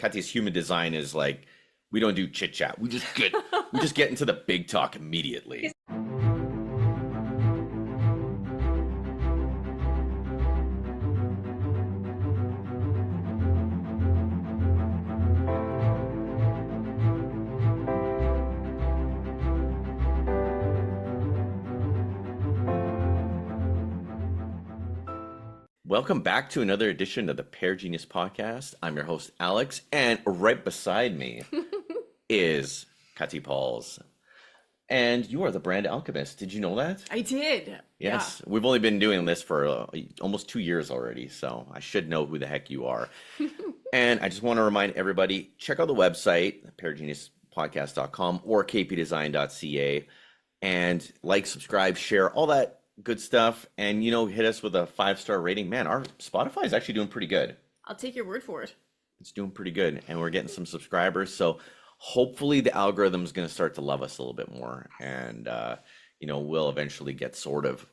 Katya's human design is like, we don't do chit chat. We just get into the big talk immediately. Welcome back to another edition of the Pear Genius Podcast. I'm your host, Alex, and right beside me is Katya Pauls. And you are the brand alchemist. Did you know that? I did. Yes. Yeah. We've only been doing this for almost 2 years already, so I should know who the heck you are. And I just want to remind everybody, check out the website, peargeniuspodcast.com or kpdesign.ca, and like, subscribe, share, all that good stuff, and hit us with a 5-star rating. Man, our Spotify is actually doing pretty good. I'll take your word for it. It's doing pretty good, and we're getting some subscribers, so hopefully the algorithm is going to start to love us a little bit more, and we'll eventually get sort of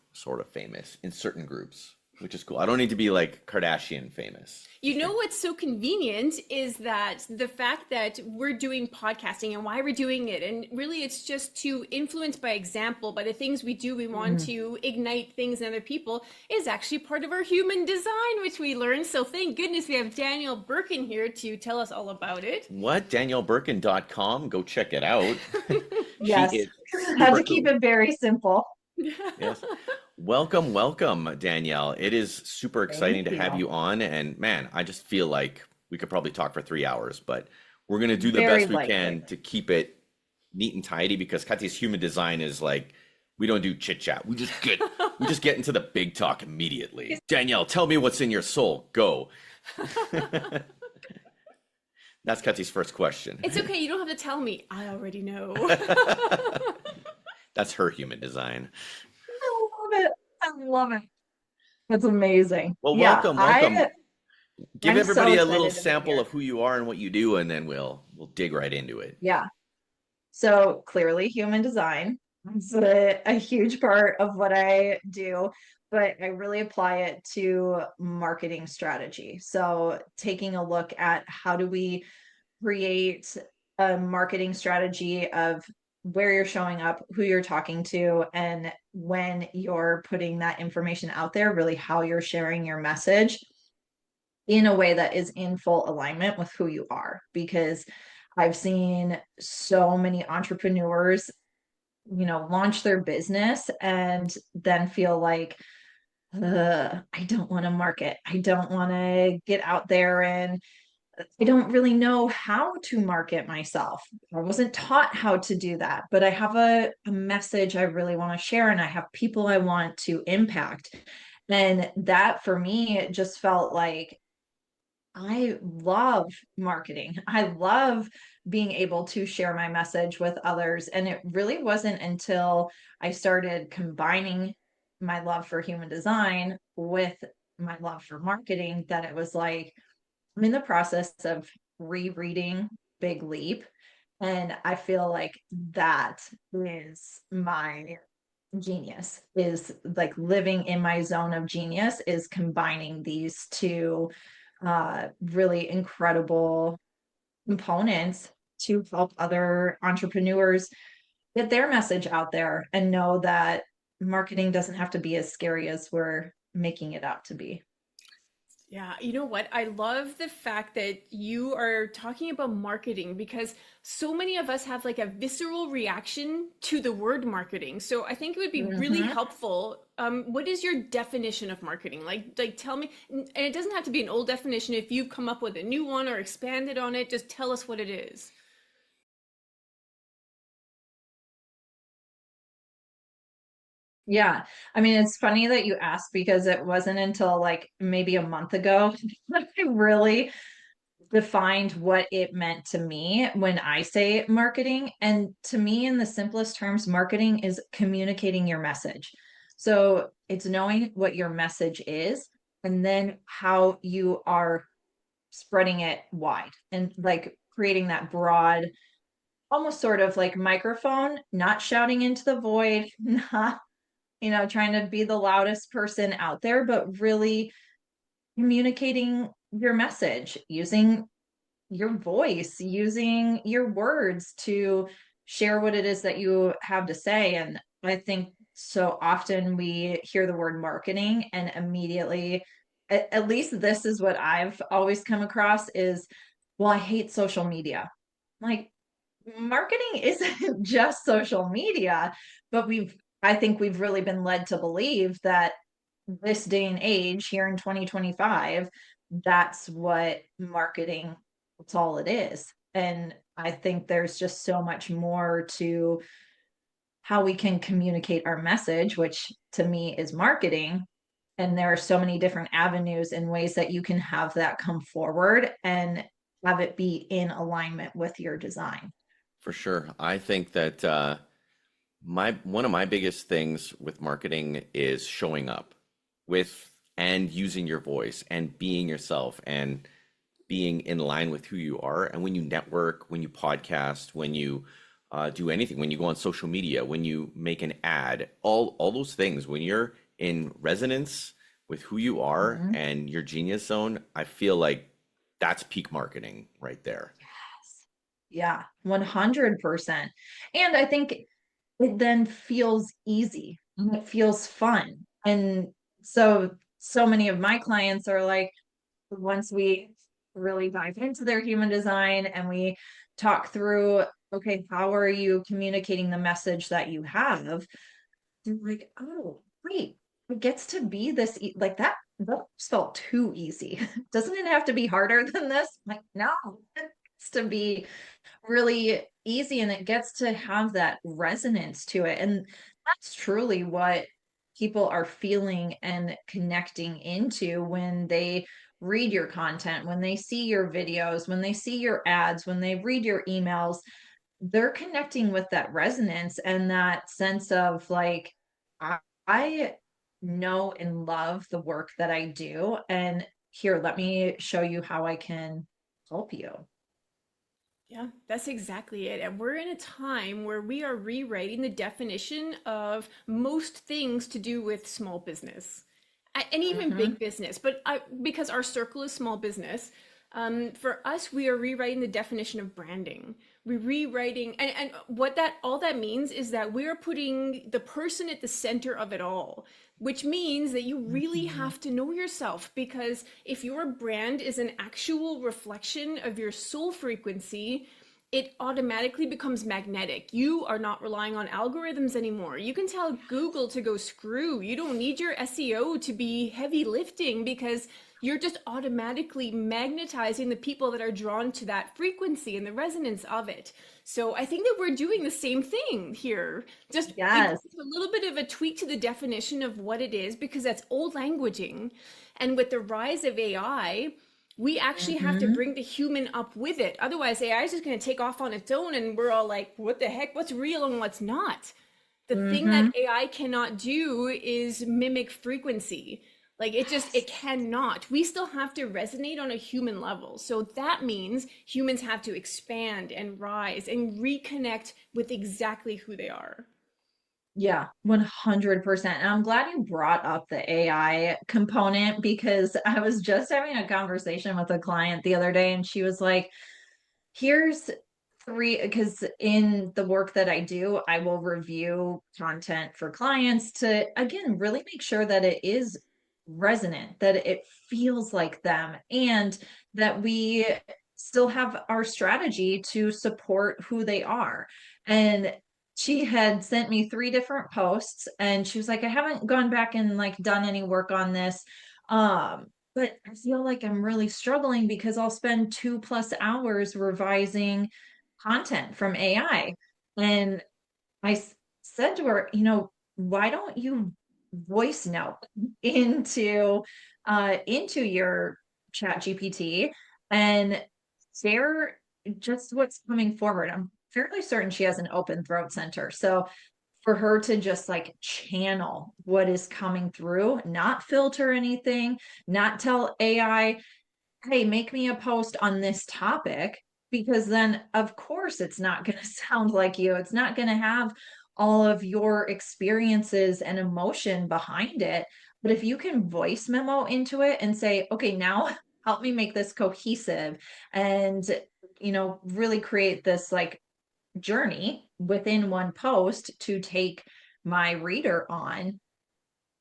famous in certain groups, which is cool. I don't need to be like Kardashian famous. What's so convenient is that the fact that we're doing podcasting and why we're doing it, and really it's just to influence by example, by the things we do. We want to ignite things in other people, is actually part of our human design, which we learned. So thank goodness we have Danielle Burken here to tell us all about it. What? DanielleBurken.com. Go check it out. Yes. Had to keep it very simple. Yes. Welcome, Danielle. It is super exciting to have you on. And man, I just feel like we could probably talk for 3 hours, but we're going to do the best we can to keep it neat and tidy, because Katya's human design is like, we don't do chit chat. We just get into the big talk immediately. Danielle, tell me what's in your soul. Go. That's Katya's first question. It's okay. You don't have to tell me. I already know. That's her human design. I love it. That's amazing. Well, welcome. Give everybody a little sample of who you are and what you do, and then we'll dig right into it. Yeah. So clearly human design is a huge part of what I do, but I really apply it to marketing strategy. So taking a look at how do we create a marketing strategy of where you're showing up, who you're talking to, and when you're putting that information out there, really how you're sharing your message in a way that is in full alignment with who you are. Because I've seen so many entrepreneurs, launch their business and then feel like, I don't want to market. I don't want to get out there, and I don't really know how to market myself. I wasn't taught how to do that, but I have a message I really want to share, and I have people I want to impact. And that for me, it just felt like I love marketing. I love being able to share my message with others. And it really wasn't until I started combining my love for human design with my love for marketing that it was like, I'm in the process of rereading Big Leap, and I feel like that is my genius, is like living in my zone of genius, is combining these two really incredible components to help other entrepreneurs get their message out there and know that marketing doesn't have to be as scary as we're making it out to be. Yeah, you know what? I love the fact that you are talking about marketing, because so many of us have like a visceral reaction to the word marketing. So I think it would be really helpful. What is your definition of marketing? Like tell me, and it doesn't have to be an old definition. If you've come up with a new one or expanded on it, just tell us what it is. Yeah. I mean, it's funny that you asked, because it wasn't until like maybe a month ago that I really defined what it meant to me when I say marketing. And to me, in the simplest terms, marketing is communicating your message. So it's knowing what your message is, and then how you are spreading it wide, and like creating that broad, almost sort of like microphone, not shouting into the void, not trying to be the loudest person out there, but really communicating your message using your voice, using your words to share what it is that you have to say. And I think so often we hear the word marketing and immediately, at least this is what I've always come across is, well, I hate social media. Like, marketing isn't just social media, but I think we've really been led to believe that this day and age here in 2025, that's what marketing, that's all it is. And I think there's just so much more to how we can communicate our message, which to me is marketing. And there are so many different avenues and ways that you can have that come forward and have it be in alignment with your design. For sure. I think that my one of my biggest things with marketing is showing up with and using your voice and being yourself and being in line with who you are. And when you network, when you podcast, when you do anything, when you go on social media, when you make an ad, all those things, when you're in resonance with who you are and your genius zone, I feel like that's peak marketing right there. Yeah, 100%. And I think it then feels easy and it feels fun. And so many of my clients are like, once we really dive into their human design and we talk through, okay, how are you communicating the message that you have? They're like, oh, wait, it gets to be this, like that felt too easy. Doesn't it have to be harder than this? I'm like, no, it gets to be really easy and it gets to have that resonance to it. And that's truly what people are feeling and connecting into when they read your content, when they see your videos, when they see your ads, when they read your emails. They're connecting with that resonance and that sense of like, I know and love the work that I do. And here, let me show you how I can help you. Yeah, that's exactly it. And we're in a time where we are rewriting the definition of most things to do with small business and even big business. But because our circle is small business, for us, we are rewriting the definition of branding. We're rewriting, and what that all that means is that we are putting the person at the center of it all, which means that you really have to know yourself, because if your brand is an actual reflection of your soul frequency, it automatically becomes magnetic. You are not relying on algorithms anymore. You can tell Google to go screw. You don't need your SEO to be heavy lifting, because you're just automatically magnetizing the people that are drawn to that frequency and the resonance of it. So I think that we're doing the same thing here. Just Yes. a little bit of a tweak to the definition of what it is, because that's old languaging. And with the rise of AI, we actually have to bring the human up with it. Otherwise, AI is just going to take off on its own and we're all like, what the heck? What's real and what's not? The thing that AI cannot do is mimic frequency. Like it cannot. We still have to resonate on a human level. So that means humans have to expand and rise and reconnect with exactly who they are. Yeah, 100%. And I'm glad you brought up the AI component, because I was just having a conversation with a client the other day and she was like, here's three, because in the work that I do, I will review content for clients to, again, really make sure that it is resonant, that it feels like them, and that we still have our strategy to support who they are. And she had sent me three different posts and she was like, I haven't gone back and like done any work on this. But I feel like I'm really struggling because I'll spend 2+ hours revising content from AI. And said to her, why don't you voice note into your chat GPT and share just what's coming forward. I'm fairly certain she has an open throat center. So for her to just like channel what is coming through, not filter anything, not tell AI, hey, make me a post on this topic, because then of course it's not going to sound like you. It's not going to have all of your experiences and emotion behind it. But if you can voice memo into it and say, okay, now help me make this cohesive and, really create this like journey within one post to take my reader on,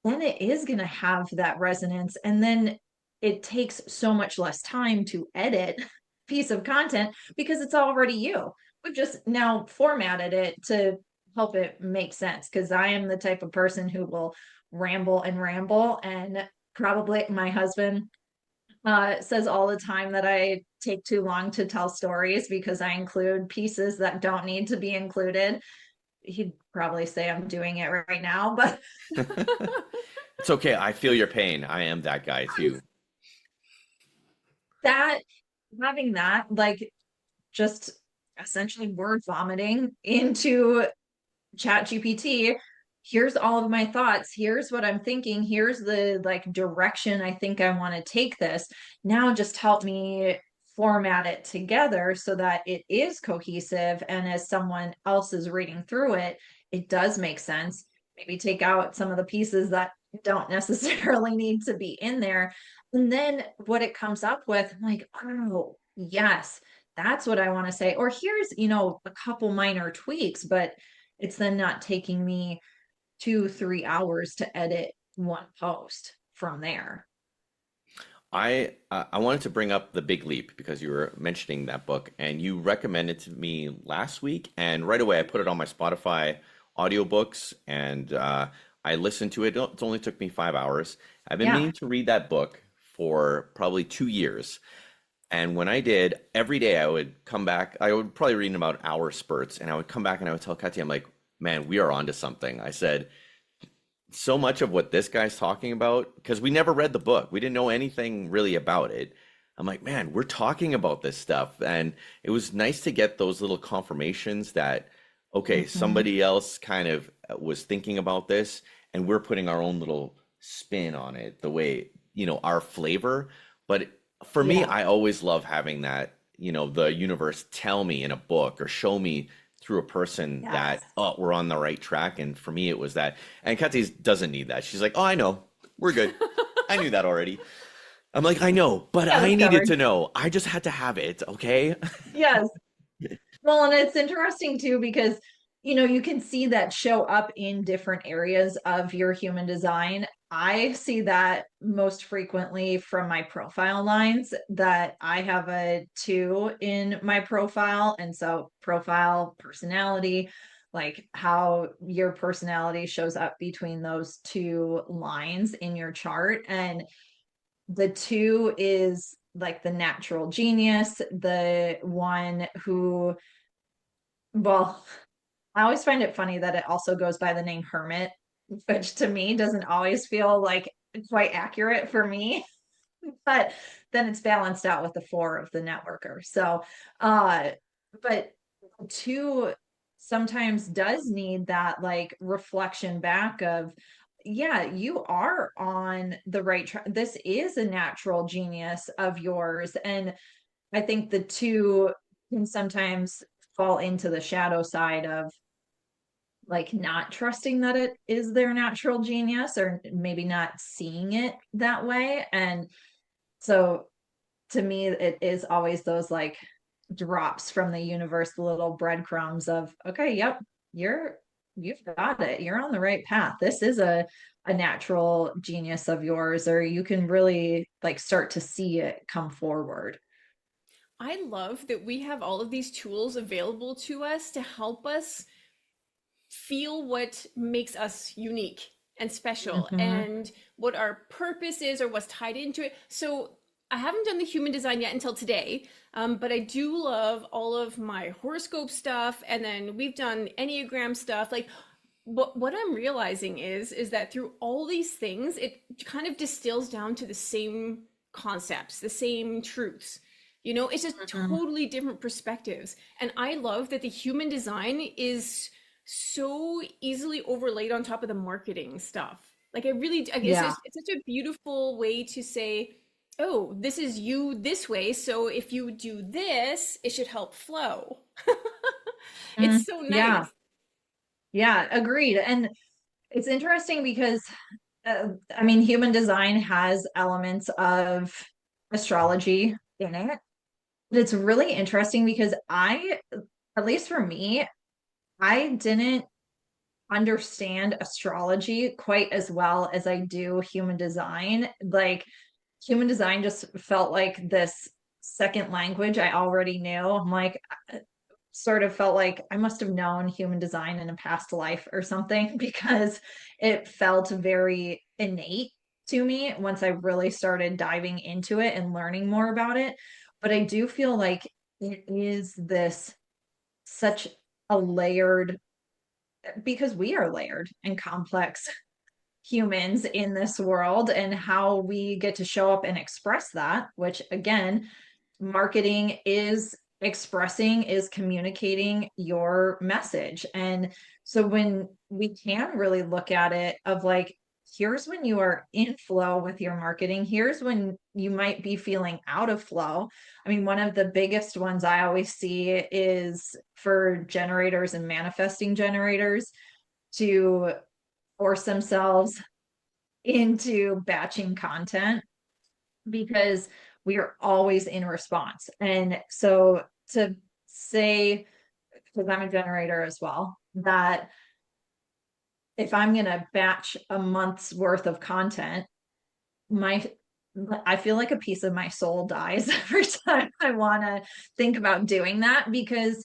then it is going to have that resonance. And then it takes so much less time to edit piece of content because it's already you. We've just now formatted it to help it make sense, because I am the type of person who will ramble and ramble, and probably my husband says all the time that I take too long to tell stories because I include pieces that don't need to be included. He'd probably say I'm doing it right now, but It's okay. I feel your pain. I am that guy too. that having that, like, just essentially word vomiting into Chat GPT, here's all of my thoughts, here's what I'm thinking, here's the like direction I think I want to take this. Now just help me format it together so that it is cohesive, and as someone else is reading through it, it does make sense. Maybe take out some of the pieces that don't necessarily need to be in there, and then what it comes up with, I'm like, oh yes, that's what I want to say. Or here's, a couple minor tweaks, but it's then not taking me 2-3 hours to edit one post from there. I wanted to bring up The Big Leap because you were mentioning that book and you recommended it to me last week, and right away I put it on my Spotify audiobooks and I listened to it. It only took me 5 hours. I've been meaning to read that book for probably 2 years. And when I did, every day I would come back. I would probably read in about hour spurts, and I would come back and I would tell Katya, I'm like, man, we are onto something. I said, so much of what this guy's talking about, because we never read the book, we didn't know anything really about it. I'm like, man, we're talking about this stuff. And it was nice to get those little confirmations that, okay, somebody else kind of was thinking about this, and we're putting our own little spin on it, the way, our flavor. But for me, I always love having that, the universe tell me in a book or show me through a person that, oh, we're on the right track. And for me, it was that. And Katya doesn't need that. She's like, oh, I know, we're good. I knew that already. I'm like, I know, but I needed to know. I just had to have it. Okay. Yes. Well, and it's interesting too, because, you can see that show up in different areas of your human design. I see that most frequently from my profile lines, that I have a 2 in my profile. And so profile, personality, like how your personality shows up between those 2 lines in your chart. And the 2 is like the natural genius, the one who, well, I always find it funny that it also goes by the name Hermit, which to me doesn't always feel like quite accurate for me. But then it's balanced out with the 4 of the networker. So, but 2 sometimes does need that like reflection back of, yeah, you are on the right track. This is a natural genius of yours. And I think the 2 can sometimes fall into the shadow side of like not trusting that it is their natural genius, or maybe not seeing it that way. And so to me, it is always those like drops from the universe, the little breadcrumbs of, okay, yep, you've got it. You're on the right path. This is a natural genius of yours, or you can really like start to see it come forward. I love that we have all of these tools available to us to help us feel what makes us unique and special and what our purpose is or what's tied into it. So I haven't done the human design yet until today, but I do love all of my horoscope stuff. And then we've done Enneagram stuff. Like what I'm realizing is that through all these things, it kind of distills down to the same concepts, the same truths. It's just totally different perspectives. And I love that the human design is so easily overlaid on top of the marketing stuff. Like I guess it's such a beautiful way to say, oh, this is you this way, so if you do this, it should help flow. It's so nice. Yeah, agreed. And it's interesting because human design has elements of astrology in it. But it's really interesting because at least for me, I didn't understand astrology quite as well as I do human design. Like human design just felt like this second language I already knew. I'm like, sort of felt like I must have known human design in a past life or something because it felt very innate to me once I really started diving into it and learning more about it. But I do feel like it is this such a layered, because we are layered and complex humans in this world, and how we get to show up and express that, which again, marketing is expressing, is communicating your message. And so when we can really look at it of like, here's when you are in flow with your marketing, here's when you might be feeling out of flow. I mean, one of the biggest ones I always see is for generators and manifesting generators to force themselves into batching content, because we are always in response. And so to say, because I'm a generator as well, that if I'm going to batch a month's worth of content, I feel like a piece of my soul dies every time I want to think about doing that, because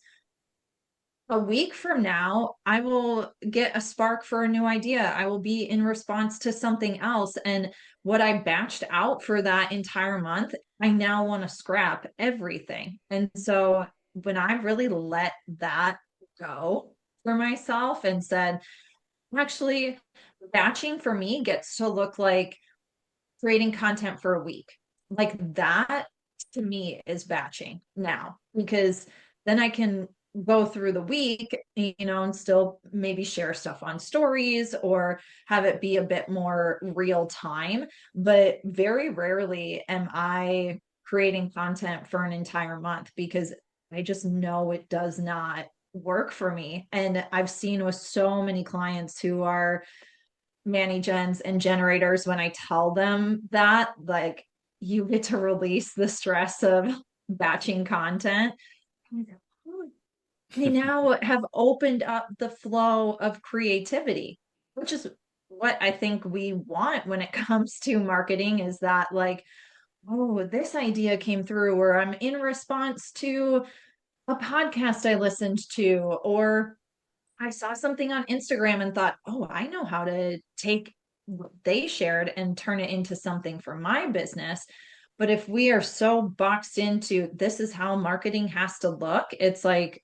a week from now, I will get a spark for a new idea. I will be in response to something else. And what I batched out for that entire month, I now want to scrap everything. And so when I really let that go for myself and said, actually, batching for me gets to look like creating content for a week. Like that to me is batching now, because then I can go through the week, and still maybe share stuff on stories or have it be a bit more real time. But very rarely am I creating content for an entire month, because I just know it does not work for me. And I've seen with so many clients who are Manny gens and generators, when I tell them that, like, you get to release the stress of batching content, they now have opened up the flow of creativity, which is what I think we want when it comes to marketing, is that like, oh, this idea came through, or I'm in response to a podcast I listened to, or I saw something on Instagram and thought, oh, I know how to take what they shared and turn it into something for my business. But if we are so boxed into this is how marketing has to look, it's like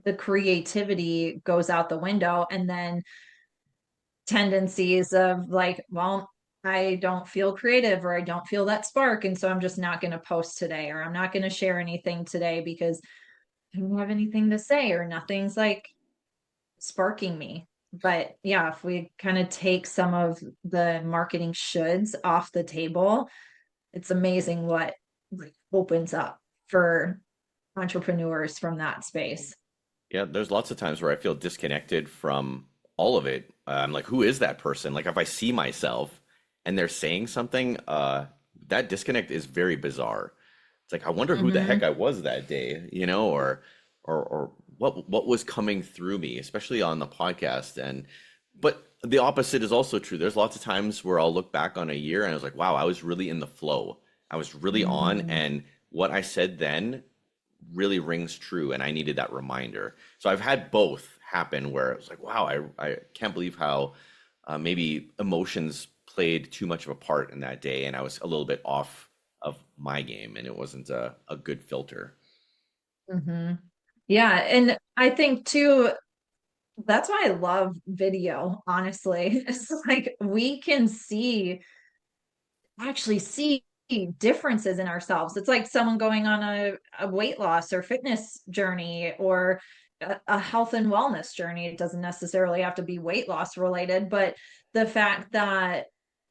the creativity goes out the window. And then tendencies of like, well, I don't feel creative, or I don't feel that spark. And so I'm just not going to post today, or I'm not going to share anything today because I don't have anything to say, or nothing's like sparking me. But yeah, if we kind of take some of the marketing shoulds off the table, it's amazing what like opens up for entrepreneurs from that space. Yeah, there's lots of times where I feel disconnected from all of it. I'm like, who is that person? Like, if I see myself and they're saying something, that disconnect is very bizarre. It's like, I wonder who the heck Mm-hmm. I was that day, or what was coming through me, especially on the podcast. And but the opposite is also true. There's lots of times where I'll look back on a year and I was like, wow, I was really in the flow. I was really on, Mm-hmm. and what I said then really rings true, and I needed that reminder. So I've had both happen where it was like, wow, I can't believe how maybe emotions played too much of a part in that day, and I was a little bit off of my game, and it wasn't a good filter. Mm-hmm. Yeah. And I think too, that's why I love video, honestly. It's like we can actually see differences in ourselves. It's like someone going on a weight loss or fitness journey, or a health and wellness journey. It doesn't necessarily have to be weight loss related, but the fact that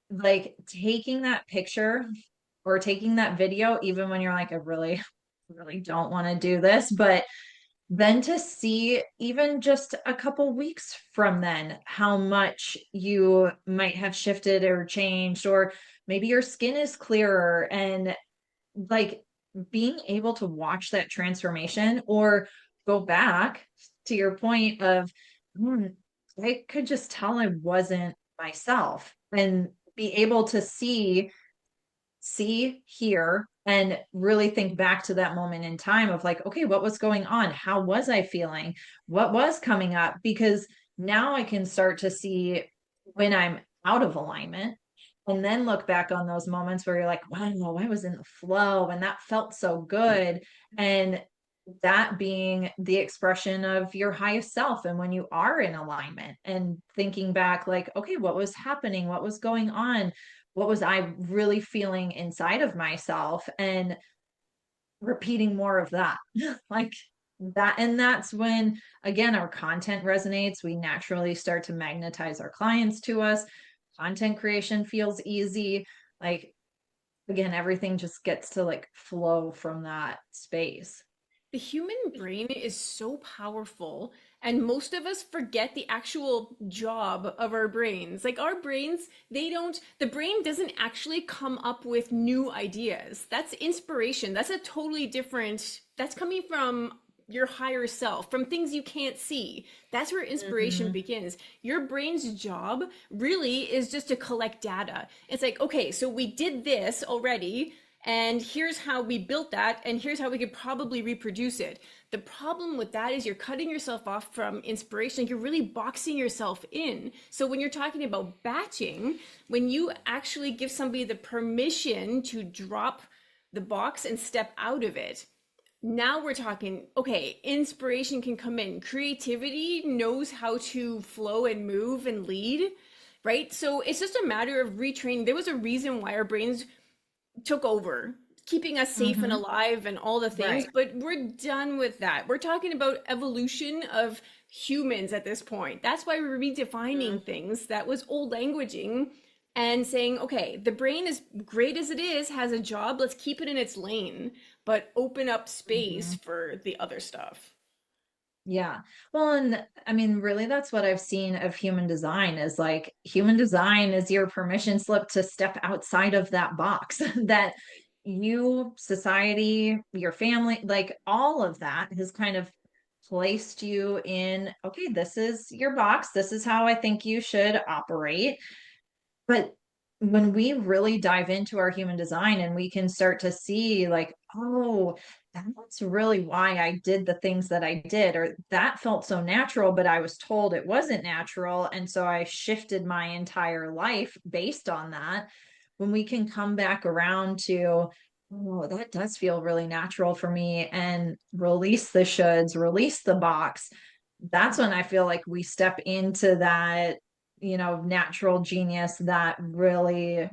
like taking that picture or taking that video, even when you're like, I really don't want to do this, but then to see even just a couple weeks from then how much you might have shifted or changed, or maybe your skin is clearer, and like being able to watch that transformation or go back to your point of, "Hmm, I could just tell I wasn't myself," and be able to hear, and really think back to that moment in time of like, okay, what was going on? How was I feeling? What was coming up? Because now I can start to see when I'm out of alignment, and then look back on those moments where you're like, wow, I was in the flow and that felt so good. And that being the expression of your highest self. And when you are in alignment and thinking back, like, okay, what was happening? What was going on? What was I really feeling inside of myself? And repeating more of that, like that. And that's when, again, our content resonates. We naturally start to magnetize our clients to us. Content creation feels easy. Like, again, everything just gets to like flow from that space. The human brain is so powerful, and most of us forget the actual job of our brains. Like our brains, the brain doesn't actually come up with new ideas. That's inspiration. That's a totally different, that's coming from your higher self, from things you can't see. That's where inspiration begins. Your brain's job really is just to collect data. It's like, okay, so we did this already, and here's how we built that, and here's how we could probably reproduce it. The problem with that is you're cutting yourself off from inspiration. You're really boxing yourself in. So when you're talking about batching, when you actually give somebody the permission to drop the box and step out of it, now we're talking, okay, inspiration can come in. Creativity knows how to flow and move and lead, right? So it's just a matter of retraining. There was a reason why our brains took over, keeping us safe and alive and all the things, Right. but we're done with that. We're talking about evolution of humans at this point. That's why we're redefining things. That was old languaging, and saying, okay, the brain, is great as it is, has a job, let's keep it in its lane, but open up space for the other stuff. Yeah. Well, and I mean, really, that's what I've seen of human design is like human design is your permission slip to step outside of that box that you, society, your family, like all of that has kind of placed you in, okay, this is your box. This is how I think you should operate. But when we really dive into our human design and we can start to see, like, oh, that's really why I did the things that I did, or that felt so natural, but I was told it wasn't natural. And so I shifted my entire life based on that. When we can come back around to, oh, that does feel really natural for me, and release the shoulds, release the box, that's when I feel like we step into that, natural genius that really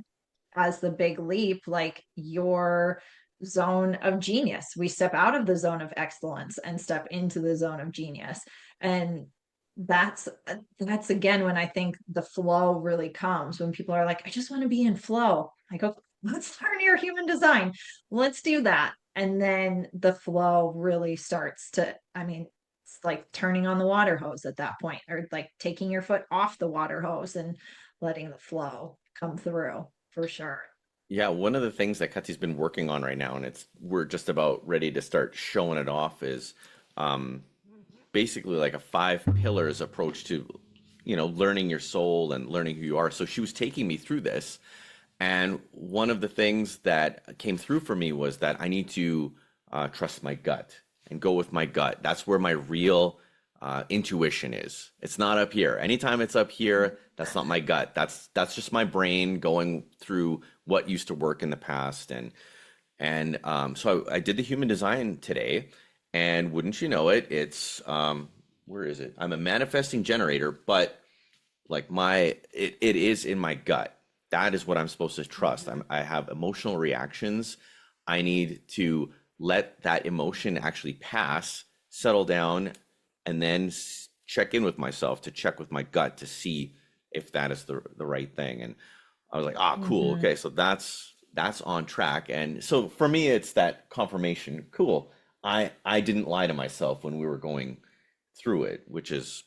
has the big leap, like your zone of genius. We step out of the zone of excellence and step into the zone of genius. And that's again when I think the flow really comes, when people are like, I just want to be in flow. I go, let's learn your human design. Let's do that. And then the flow really starts to, I mean, it's like turning on the water hose at that point, or like taking your foot off the water hose and letting the flow come through, for sure. Yeah, one of the things that Kathy's been working on right now, and we're just about ready to start showing it off, is um, basically like a five pillars approach to, learning your soul and learning who you are. So she was taking me through this, and one of the things that came through for me was that I need to trust my gut and go with my gut. That's where my real intuition is. It's not up here. Anytime it's up here, that's not my gut. That's just my brain going through what used to work in the past. And I did the human design today, and wouldn't you know it, it's where is it? I'm a manifesting generator, but like it is in my gut. That is what I'm supposed to trust. I have emotional reactions. I need to let that emotion actually pass, settle down, and then check in with myself, to check with my gut to see if that is the right thing. And I was like, cool. Okay. So that's on track. And so for me, it's that confirmation. Cool. I didn't lie to myself when we were going through it, which is,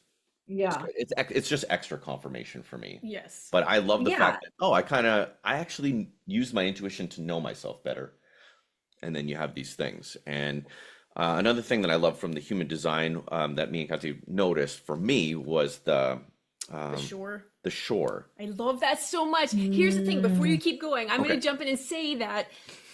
Yeah. it's just extra confirmation for me. Yes. But I love the Yeah. fact that, I actually use my intuition to know myself better. and then you have these things. And another thing that I love from the human design that me and Kathy noticed for me was The shore. the shore. I love that so much. Here's the thing, before you keep going, I'm going Okay. to jump in and say that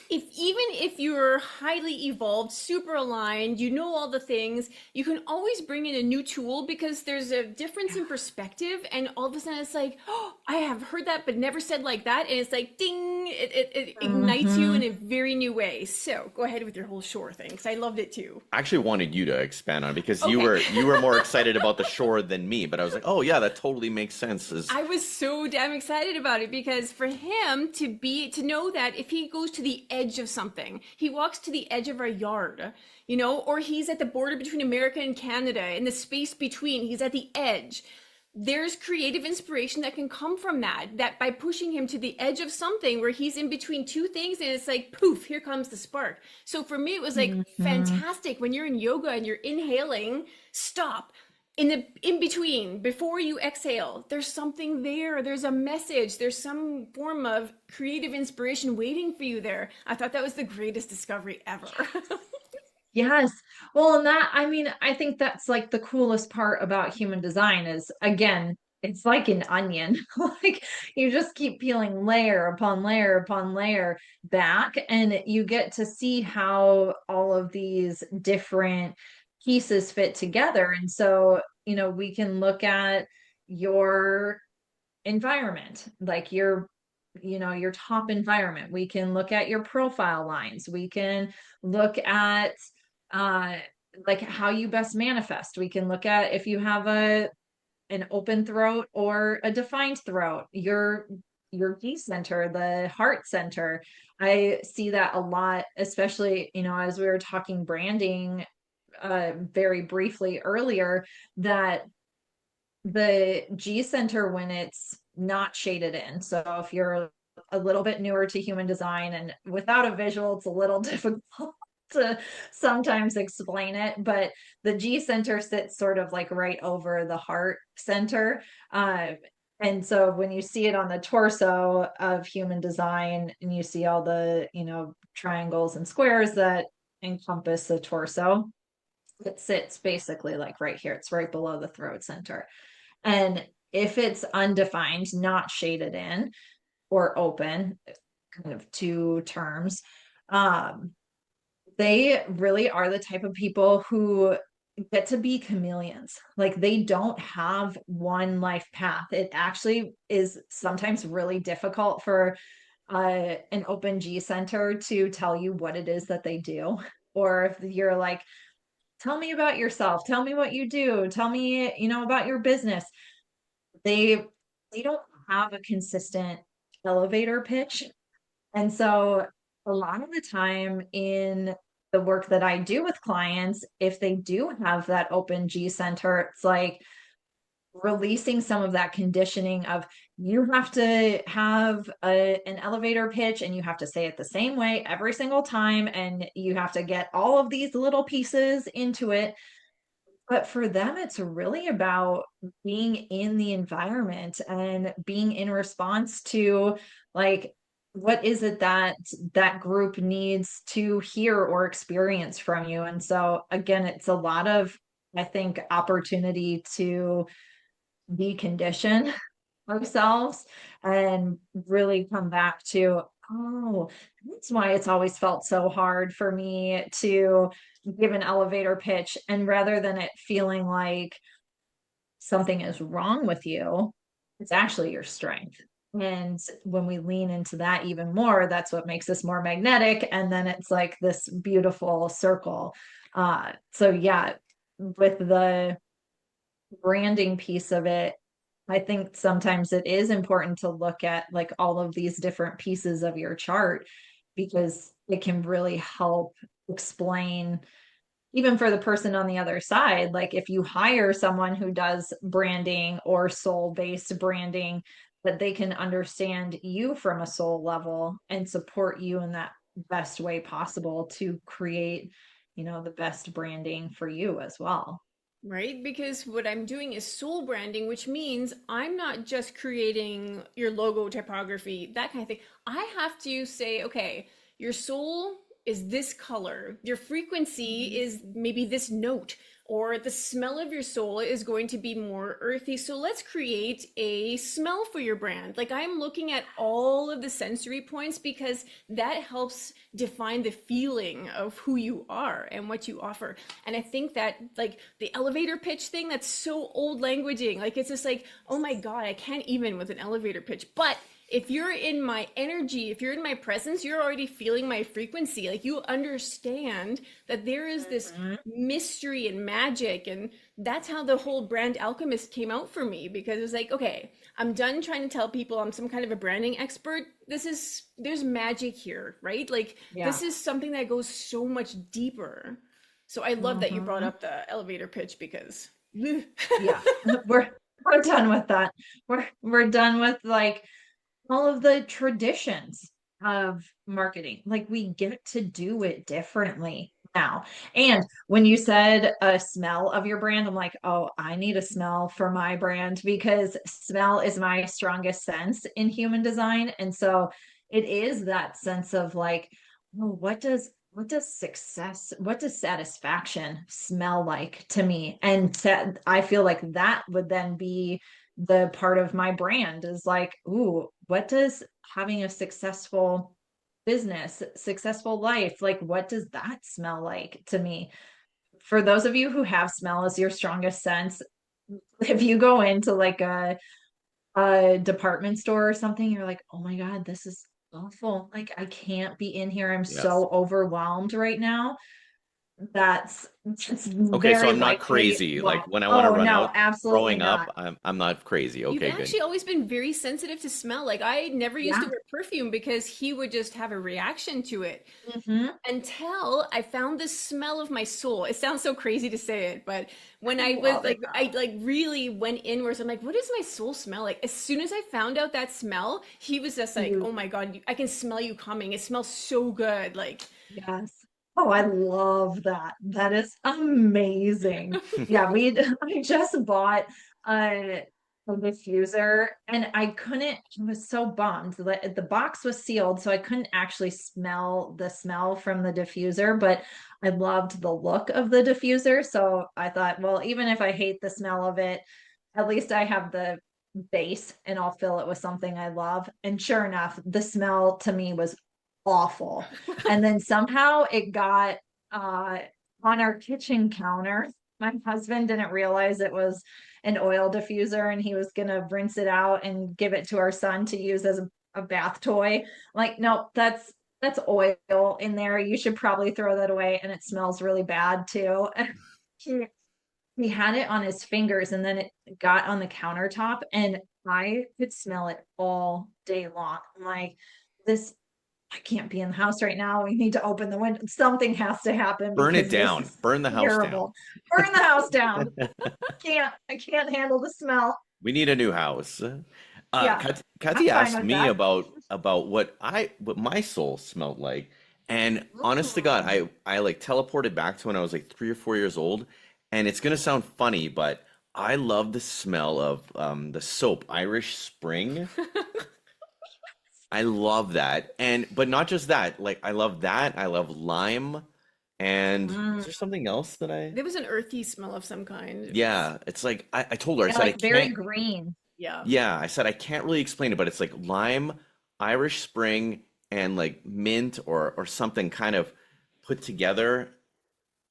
even if you're highly evolved, super aligned, you know all the things, you can always bring in a new tool because there's a difference in perspective, and all of a sudden it's like, oh, I have heard that but never said like that, and it's like ding, it ignites you in a very new way. So go ahead with your whole shore thing, because I loved it too. I actually wanted you to expand on it because you Okay. were more excited about the shore than me, but I was like, oh yeah, that totally makes sense. I was so damn excited about it because for him to know that if he goes to the edge of something, he walks to the edge of our yard, or he's at the border between America and Canada, in the space between, he's at the edge. There's creative inspiration that can come from that by pushing him to the edge of something where he's in between two things, and it's like poof, here comes the spark. So for me it was like fantastic when you're in yoga and you're inhaling, stop in between, before you exhale, there's something there, there's a message, there's some form of creative inspiration waiting for you there. I thought that was the greatest discovery ever. Yes. Well, and I think that's like the coolest part about human design is, again, it's like an onion. Like you just keep peeling layer upon layer upon layer back, and you get to see how all of these different pieces fit together. And so, we can look at your environment, like your top environment. We can look at your profile lines. We can look at uh like how you best manifest. We can look at if you have an open throat or a defined throat, your D center, the heart center. I see that a lot, especially, as we were talking branding very briefly earlier, that the G center, when it's not shaded in. So if you're a little bit newer to human design and without a visual, it's a little difficult to sometimes explain it, but the G center sits sort of like right over the heart center. And so when you see it on the torso of human design and you see all the, triangles and squares that encompass the torso, it sits basically like right here. It's right below the throat center. And if it's undefined, not shaded in or open, kind of two terms, they really are the type of people who get to be chameleons. Like they don't have one life path. It actually is sometimes really difficult for an open G center to tell you what it is that they do. Or if you're like, tell me about yourself, tell me what you do, tell me, about your business. They don't have a consistent elevator pitch. And so a lot of the time in the work that I do with clients, if they do have that open G center, it's like releasing some of that conditioning of you have to have an elevator pitch and you have to say it the same way every single time, and you have to get all of these little pieces into it. But for them, it's really about being in the environment and being in response to, like, what is it that that group needs to hear or experience from you. And so again, it's a lot of, I think, opportunity to decondition ourselves and really come back to, oh, that's why it's always felt so hard for me to give an elevator pitch. And rather than it feeling like something is wrong with you, it's actually your strength. And when we lean into that even more, that's what makes us more magnetic. And then it's like this beautiful circle. So yeah, with the branding piece of it, I think sometimes it is important to look at like all of these different pieces of your chart, because it can really help explain, even for the person on the other side. Like if you hire someone who does branding or soul-based branding, that they can understand you from a soul level and support you in that best way possible to create, the best branding for you as well. Right? Because what I'm doing is soul branding, which means I'm not just creating your logo typography, that kind of thing. I have to say, okay, your soul is this color. Your frequency is maybe this note, or the smell of your soul is going to be more earthy. So let's create a smell for your brand. Like, I'm looking at all of the sensory points because that helps define the feeling of who you are and what you offer. And I think that, like, the elevator pitch thing, that's so old languaging. Like, it's just like, oh my God, I can't even with an elevator pitch. But if you're in my energy, if you're in my presence, you're already feeling my frequency. Like, you understand that there is this mystery and magic. And that's how the whole brand alchemist came out for me, because it's like, okay, I'm done trying to tell people I'm some kind of a branding expert. There's magic here, right? Like, this is something that goes so much deeper. So I love that you brought up the elevator pitch, because yeah, we're done with that. We're done with, like, all of the traditions of marketing. Like, we get to do it differently now. And when you said a smell of your brand, I'm like, oh, I need a smell for my brand, because smell is my strongest sense in human design. And so it is that sense of like, well, what does success, what does satisfaction smell like to me? And I feel like that would then be the part of my brand, is like, ooh, what does having a successful business, successful life, like, what does that smell like to me? For those of you who have smell as your strongest sense, if you go into like a department store or something, you're like, oh my God, this is awful. Like, I can't be in here. I'm so overwhelmed right now. That's okay. So I'm not crazy. Like, when I want to run out absolutely throwing up, I'm not crazy. Okay, You've actually always been very sensitive to smell. Like, I never used to wear perfume because he would just have a reaction to it, until I found the smell of my soul. It sounds so crazy to say it, but when I was like, I like really went inwards. I'm like, what does my soul smell like? As soon as I found out that smell, he was just like, oh my God, I can smell you coming. It smells so good. Like, yes. Oh, I love that. That is amazing. Yeah, I just bought a diffuser, and I was so bummed that the box was sealed, so I couldn't actually smell the smell from the diffuser, but I loved the look of the diffuser. So I thought, well, even if I hate the smell of it, at least I have the base and I'll fill it with something I love. And sure enough, the smell to me was awful. And then somehow it got on our kitchen counter. My husband didn't realize it was an oil diffuser, and he was gonna rinse it out and give it to our son to use as a bath toy. I'm like, no, that's oil in there. You should probably throw that away. And it smells really bad too. He had it on his fingers, and then it got on the countertop, and I could smell it all day long. I'm like, I can't be in the house right now. We need to open the window. Something has to happen. Burn it down. Burn the house down. Burn the house down. I can't handle the smell. We need a new house. Kathy asked me about what my soul smelled like. And honest to God, I like teleported back to when I was like 3 or 4 years old. And it's gonna sound funny, but I love the smell of the soap Irish Spring. I love that. But not just that. Like, I love that. I love lime. And is there something else that there was an earthy smell of some kind. Yeah, it's like I told her, I said, like very green. Yeah, I said I can't really explain it, but it's like lime, Irish Spring, and like mint or something kind of put together.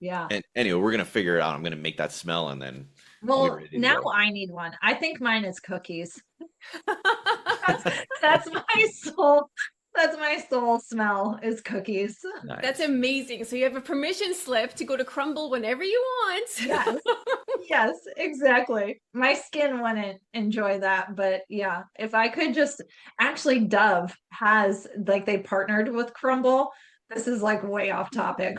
Yeah. And anyway, we're gonna figure it out. I'm gonna make that smell, and then well, now I need one. I think mine is cookies. That's my soul. That's my soul smell, is cookies. Nice. That's amazing. So you have a permission slip to go to Crumble whenever you want. Yes. Yes, exactly. My skin wouldn't enjoy that, but yeah, if I could just actually, Dove has, like, they partnered with Crumble. This is like way off topic.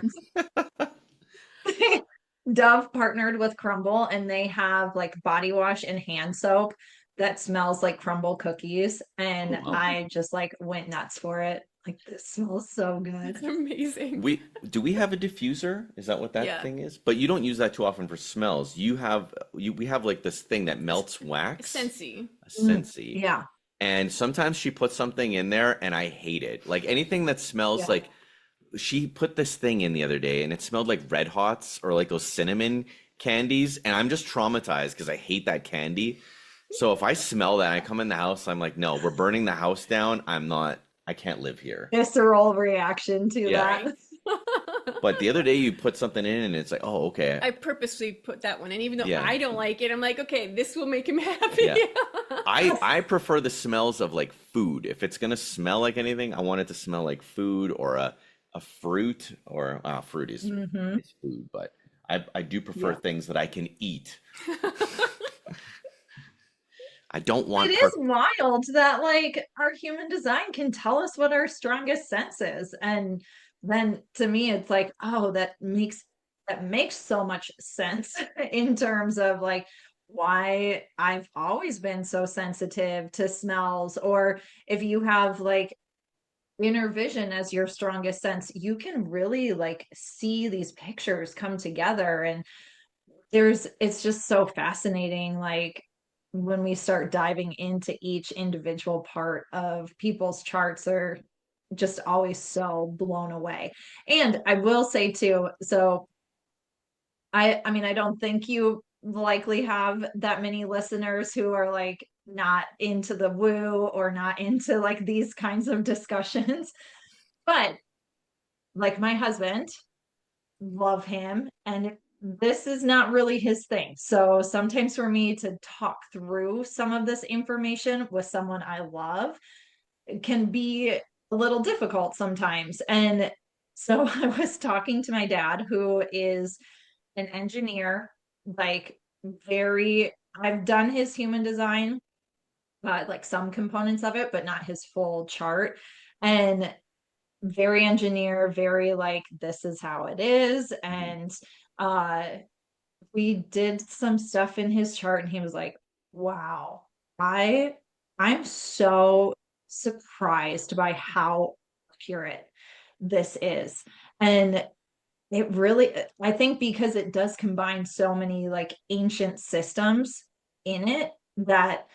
Dove partnered with Crumble, and they have like body wash and hand soap that smells like crumble cookies, and I just like went nuts for it. Like, this smells so good. It's amazing. We have a diffuser? Is that what that thing is? But you don't use that too often for smells. We have like this thing that melts wax. A Scentsy. Yeah. And sometimes she puts something in there and I hate it. Like, anything that smells like she put this thing in the other day and it smelled like Red Hots or like those cinnamon candies. And I'm just traumatized because I hate that candy. So if I smell that, I come in the house, I'm like, no, we're burning the house down. I can't live here. Visceral reaction to Yeah. that. Right. But the other day you put something in and it's like, oh, okay. I purposely put that one in, even though Yeah. I don't like it. I'm like, okay, this will make him happy. Yeah. I prefer the smells of like food. If it's gonna smell like anything, I want it to smell like food or a fruit or fruit is food, but I do prefer things that I can eat. I don't want. It is wild that like our human design can tell us what our strongest sense is, and then to me it's like, oh, that makes so much sense in terms of like why I've always been so sensitive to smells. Or if you have like inner vision as your strongest sense, you can really like see these pictures come together. And it's just so fascinating, like when we start diving into each individual part of people's charts, are just always so blown away. And I will say too, so I mean, I don't think you likely have that many listeners who are like not into the woo or not into like these kinds of discussions. But like my husband, love him, and this is not really his thing. So sometimes for me to talk through some of this information with someone I love, it can be a little difficult sometimes. And so I was talking to my dad, who is an engineer, like I've done his human design, like some components of it, but not his full chart. And very engineer, very like, this is how it is. And uh we did some stuff in his chart and he was like, wow, I'm so surprised by how accurate this is. And it really, I think because it does combine so many like ancient systems in it, that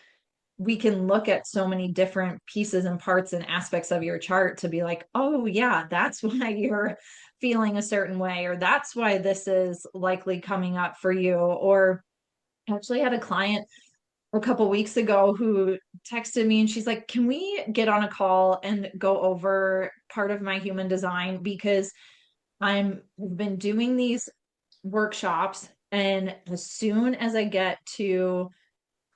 we can look at so many different pieces and parts and aspects of your chart to be like, oh yeah, that's why you're feeling a certain way, or that's why this is likely coming up for you. Or I actually had a client a couple weeks ago who texted me and she's like, can we get on a call and go over part of my human design? Because I've been doing these workshops, and as soon as I get to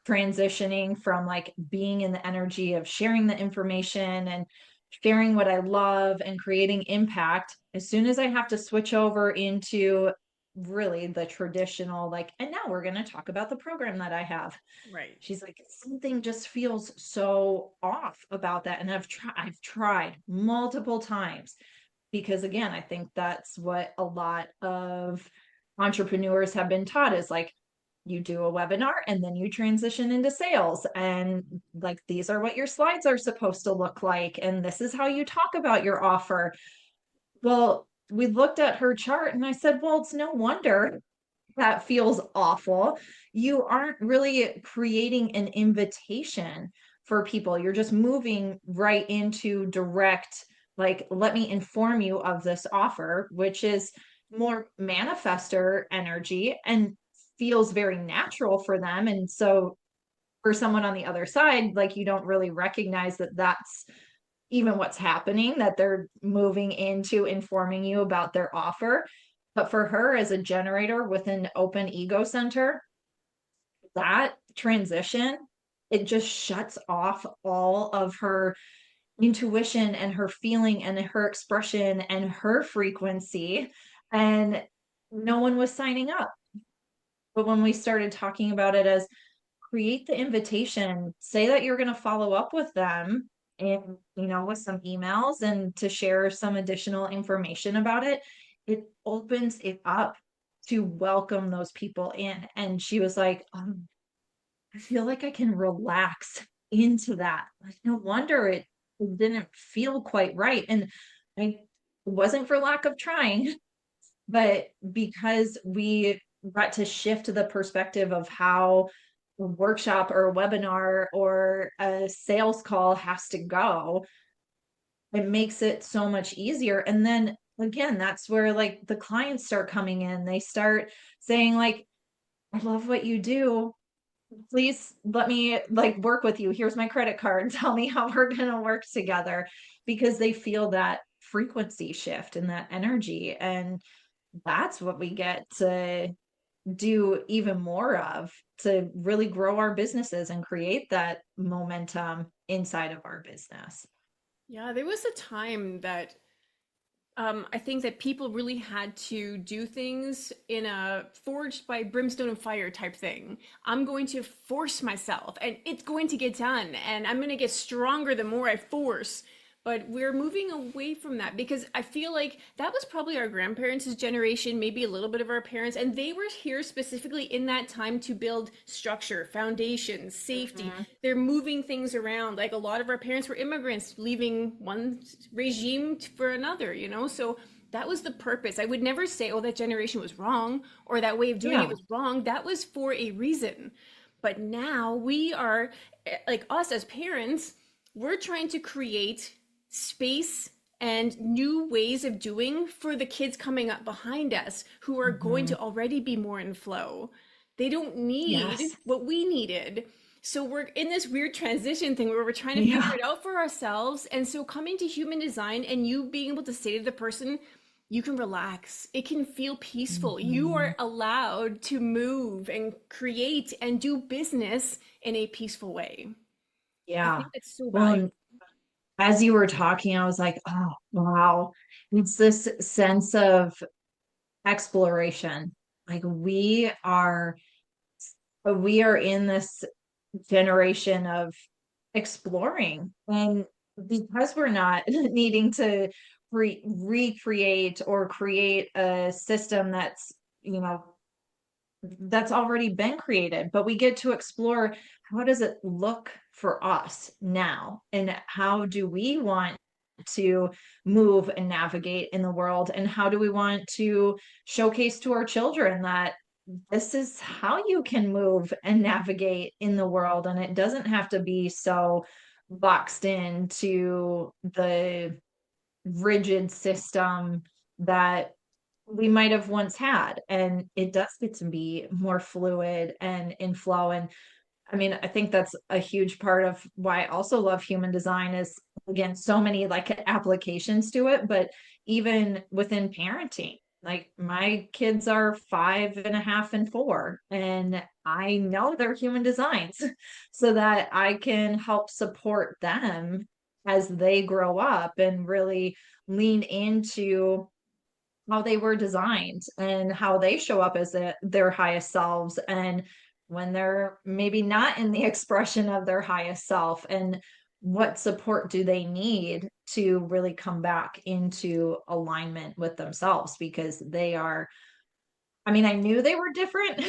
transitioning from like being in the energy of sharing the information and sharing what I love and creating impact, as soon as I have to switch over into really the traditional, like, and now we're going to talk about the program that I have. Right. She's like, something just feels so off about that. And I've tried multiple times, because again, I think that's what a lot of entrepreneurs have been taught, is like, you do a webinar and then you transition into sales, and like, these are what your slides are supposed to look like, and this is how you talk about your offer. Well, we looked at her chart and I said, well, it's no wonder that feels awful. You aren't really creating an invitation for people. You're just moving right into direct, like, let me inform you of this offer, which is more manifester energy and feels very natural for them. And so for someone on the other side, like, you don't really recognize that that's even what's happening, that they're moving into informing you about their offer. But for her, as a generator with an open ego center, that transition, it just shuts off all of her intuition and her feeling and her expression and her frequency. And no one was signing up. But when we started talking about it as, create the invitation, say that you're going to follow up with them, and with some emails and to share some additional information about it, it opens it up to welcome those people in. And she was like, I feel like I can relax into that. Like, no wonder it didn't feel quite right. And it wasn't for lack of trying, but because we got to shift the perspective of how a workshop or a webinar or a sales call has to go, it makes it so much easier. And then again, that's where like the clients start coming in. They start saying like, I love what you do. Please let me like work with you. Here's my credit card. Tell me how we're going to work together, because they feel that frequency shift and that energy. And that's what we get to do even more of, to really grow our businesses and create that momentum inside of our business. Yeah, there was a time that I think that people really had to do things in a forged by brimstone and fire type thing. I'm going to force myself and it's going to get done, and I'm going to get stronger the more I force. But we're moving away from that because I feel like that was probably our grandparents' generation, maybe a little bit of our parents, and they were here specifically in that time to build structure, foundations, safety. Mhm. They're moving things around. Like a lot of our parents were immigrants leaving one regime for another, you know? So that was the purpose. I would never say, oh, that generation was wrong or that way of doing Yeah. it was wrong. That was for a reason. But now we are, like us as parents, we're trying to create space and new ways of doing for the kids coming up behind us who are going Mhm. to already be more in flow. They don't need Yes. what we needed. So we're in this weird transition thing where we're trying to figure Yeah. it out for ourselves. And so coming to human design and you being able to say to the person, you can relax. It can feel peaceful. You Mhm. are allowed to move and create and do business in a peaceful way. I Yeah. think that's so Well, valuable. and as you were talking, I was like, oh, wow. It's this sense of exploration. Like we are in this generation of exploring, and because we're not needing to recreate or create a system you know that's already been created, but we get to explore, how does it look for us now, and how do we want to move and navigate in the world, and how do we want to showcase to our children that this is how you can move and navigate in the world, and it doesn't have to be so boxed into the rigid system that we might have once had. And it does get to be more fluid and in flow. And I mean, I think that's a huge part of why I also love human design is, again, so many like applications to it, but even within parenting, like my kids are 5.5 and 4, and I know they're human designs so that I can help support them as they grow up and really lean into how they were designed and how they show up as their highest selves, and when they're maybe not in the expression of their highest self, and what support do they need to really come back into alignment with themselves, because they are, I mean, I knew they were different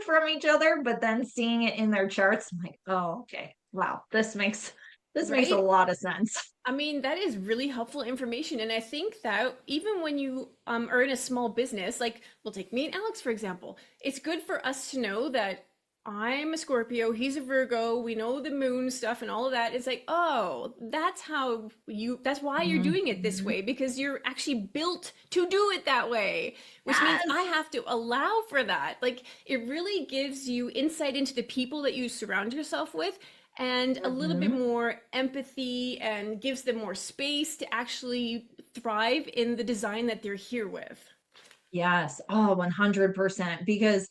from each other, but then seeing it in their charts, I'm like, oh, okay, wow, this makes a Right? lot of sense. I mean, that is really helpful information. And I think that even when you are in a small business, like we'll take me and Alex, for example, it's good for us to know that I'm a Scorpio, he's a Virgo, we know the moon stuff and all of that. It's like, oh, that's why you're doing it this Mhm. way, because you're actually built to do it that way, which means I Yes. have to allow for that. Like, it really gives you insight into the people that you surround yourself with and a little bit Mhm. more empathy and gives them more space to actually thrive in the design that they're here with. Yes. Oh, 100%. Because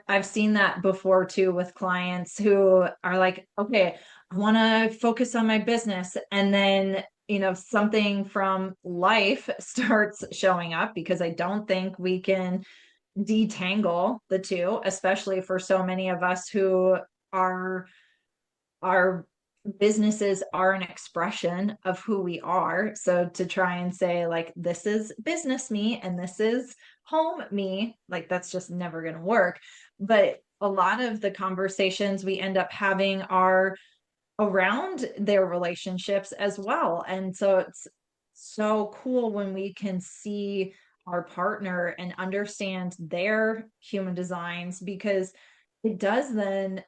I've seen that before too with clients who are like, okay, I want to focus on my business. And then, something from life starts showing up, because I don't think we can detangle the two, especially for so many of us who are our businesses are an expression of who we are. So to try and say, like, this is business me and this is home me, like, that's just never going to work. But a lot of the conversations we end up having are around their relationships as well. And so it's so cool when we can see our partner and understand their human designs, because it does then,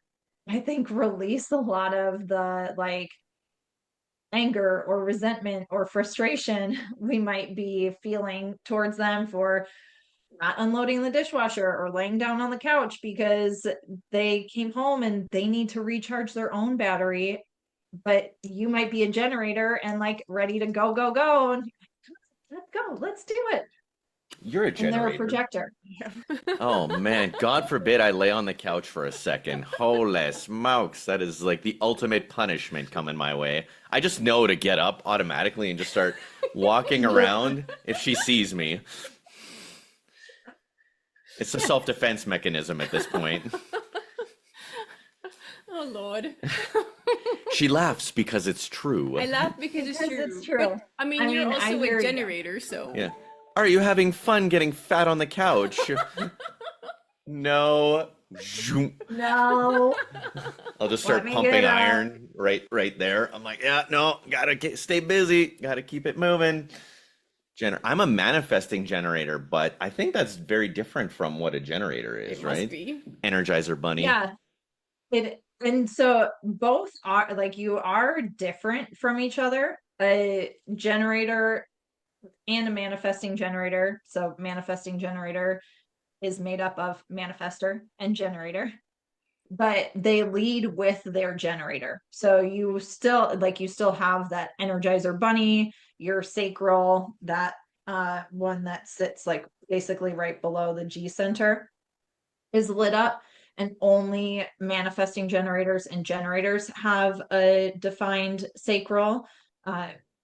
I think, release a lot of the like anger or resentment or frustration we might be feeling towards them for not unloading the dishwasher or laying down on the couch because they came home and they need to recharge their own battery. But you might be a generator and like ready to go, go, go. And let's go, let's do it. You're a generator. And they're a projector. Oh man, God forbid I lay on the couch for a second. Holy smokes, that is like the ultimate punishment coming my way. I just know to get up automatically and just start walking around if she sees me. It's a self-defense mechanism at this point. Oh Lord. She laughs because it's true. I laugh because it's true. It's true. But, I mean, you're also a generator, so. Yeah. Are you having fun getting fat on the couch? No. No. I'll just start pumping iron right there. I'm like, yeah, no, gotta stay busy. Gotta keep it moving. I'm a manifesting generator, but I think that's very different from what a generator is, right? Must be. Energizer bunny. Yeah. And so both are like, you are different from each other. A generator and a manifesting generator. So manifesting generator is made up of manifestor and generator, but they lead with their generator. So you still have that energizer bunny, your sacral, that one that sits like basically right below the G center is lit up, and only manifesting generators and generators have a defined sacral.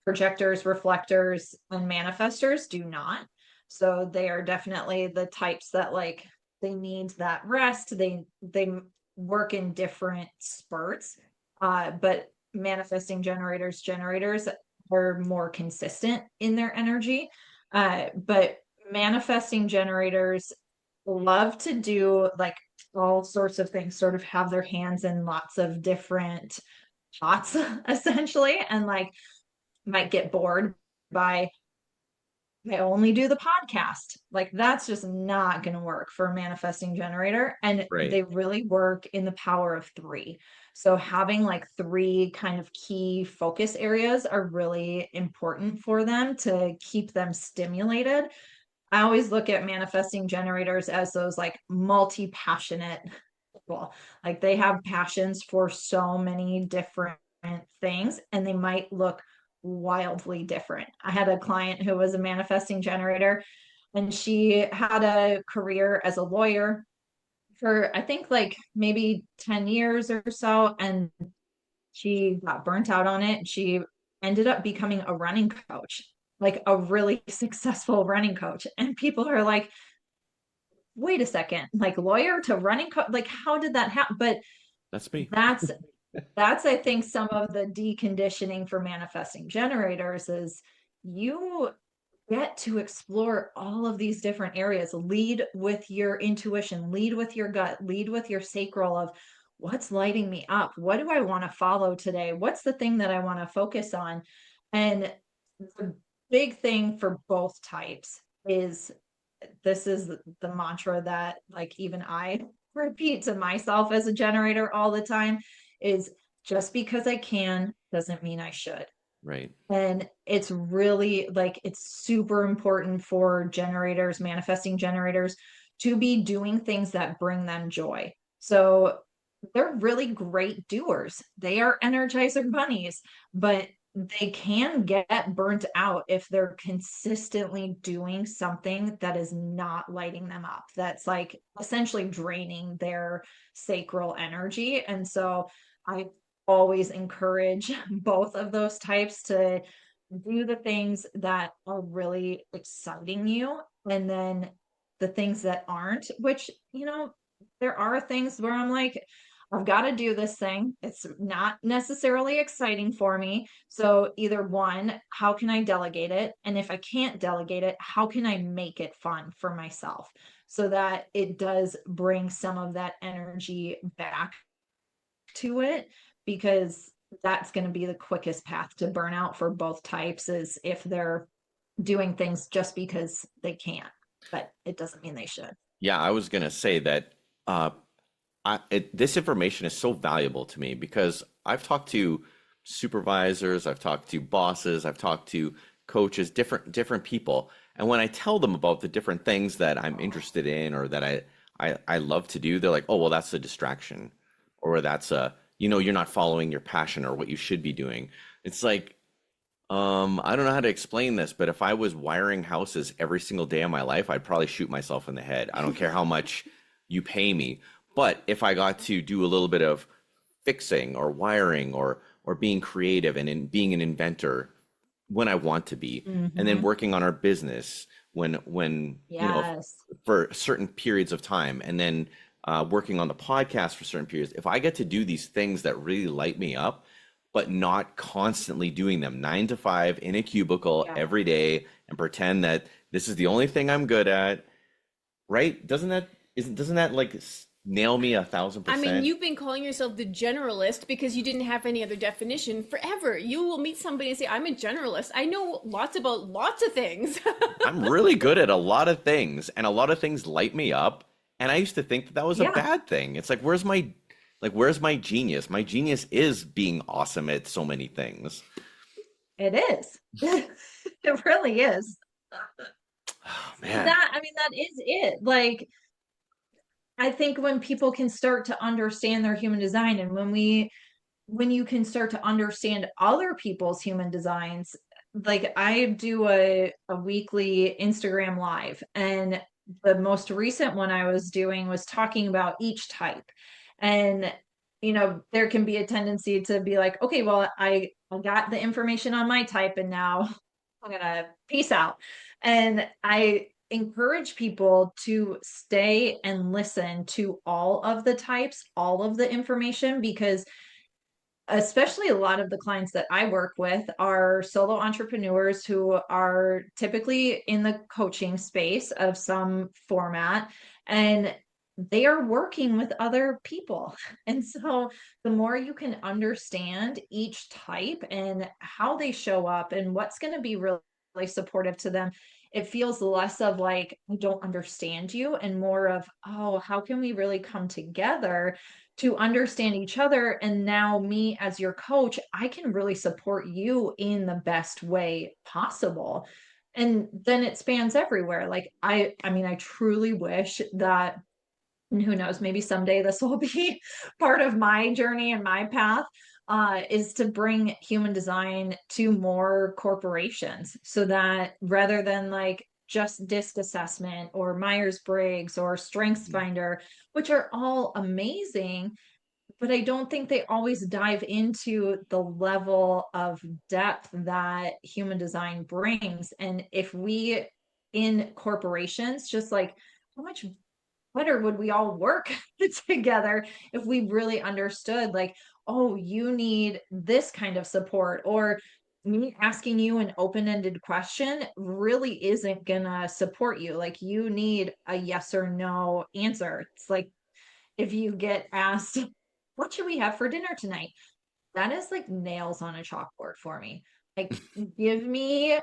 Projectors, reflectors, and manifestors do not. So they are definitely the types that like they need that rest. They work in different spurts. But manifesting generators are more consistent in their energy. But manifesting generators love to do like all sorts of things, sort of have their hands in lots of different pots essentially, and like might get bored by, I only do the podcast. Like that's just not going to work for a manifesting generator. And they really work in the power of 3. So having like 3 kind of key focus areas are really important for them to keep them stimulated. I always look at manifesting generators as those like multi-passionate people. Like they have passions for so many different things, and they might look wildly different. I had a client who was a manifesting generator, and she had a career as a lawyer for I think like maybe 10 years or so, and she got burnt out on it. She ended up becoming a running coach, like a really successful running coach. And people are like, wait a second, like lawyer to running coach, like how did that happen? But that's me. That's I think some of the deconditioning for manifesting generators is you get to explore all of these different areas. Lead with your intuition, lead with your gut, lead with your sacral of what's lighting me up. What do I want to follow today? What's the thing that I want to focus on? And the big thing for both types is, this is the mantra that like even I repeat to myself as a generator all the time, is just because I can doesn't mean I should. Right. And it's really like, it's super important for generators, manifesting generators, to be doing things that bring them joy. So they're really great doers. They are energizer bunnies, but they can get burnt out if they're consistently doing something that is not lighting them up. That's like essentially draining their sacral energy. And so I always encourage both of those types to do the things that are really exciting you, and then the things that aren't, which, you know, there are things where I'm like, I've got to do this thing. It's not necessarily exciting for me. So either one, how can I delegate it? And if I can't delegate it, how can I make it fun for myself so that it does bring some of that energy back to it? Because that's going to be the quickest path to burnout for both types, is if they're doing things just because they can, but it doesn't mean they should. Yeah, I was going to say that this information is so valuable to me because I've talked to supervisors, I've talked to bosses, I've talked to coaches, different people. And when I tell them about the different things that I'm interested in or that I love to do, they're like, "Oh, well, that's a distraction," or "That's a, you're not following your passion or what you should be doing." It's like, I don't know how to explain this, but if I was wiring houses every single day of my life, I'd probably shoot myself in the head. I don't care how much you pay me. But if I got to do a little bit of fixing or wiring or being creative and being an inventor when I want to be, and then working on our business when Yes. for certain periods of time, and then working on the podcast for certain periods. If I get to do these things that really light me up, but not constantly doing them 9 to 5 in a cubicle Yeah. every day and pretend that this is the only thing I'm good at, right? Doesn't that like nail me 1,000%? I mean, you've been calling yourself the generalist because you didn't have any other definition forever. You will meet somebody and say, I'm a generalist. I know lots about lots of things. I'm really good at a lot of things, and a lot of things light me up. And I used to think that was a Yeah. bad thing. It's like, where's my genius? My genius is being awesome at so many things. It is. It really is. Oh, man. That is it. Like, I think when people can start to understand their human design, and when you can start to understand other people's human designs, like I do a weekly Instagram live, and the most recent one I was doing was talking about each type. And there can be a tendency to be like, okay, well, I got the information on my type, and now I'm gonna peace out. And I encourage people to stay and listen to all of the types, all of the information, because especially a lot of the clients that I work with are solo entrepreneurs who are typically in the coaching space of some format, and they are working with other people. And so the more you can understand each type and how they show up and what's going to be really supportive to them, it feels less of like, I don't understand you, and more of, oh, how can we really come together to understand each other? And now, me as your coach, I can really support you in the best way possible. And then it spans everywhere. Like, I truly wish that, and who knows, maybe someday this will be part of my journey and my path, is to bring human design to more corporations, so that rather than like just DISC assessment or Myers-Briggs or Strengths Finder, which are all amazing, but I don't think they always dive into the level of depth that human design brings. And if we in corporations, just like, how much better would we all work together if we really understood, like, oh, you need this kind of support, or me asking you an open-ended question really isn't gonna support you. Like, you need a yes or no answer. It's like if you get asked, what should we have for dinner tonight? That is like nails on a chalkboard for me. Like, give me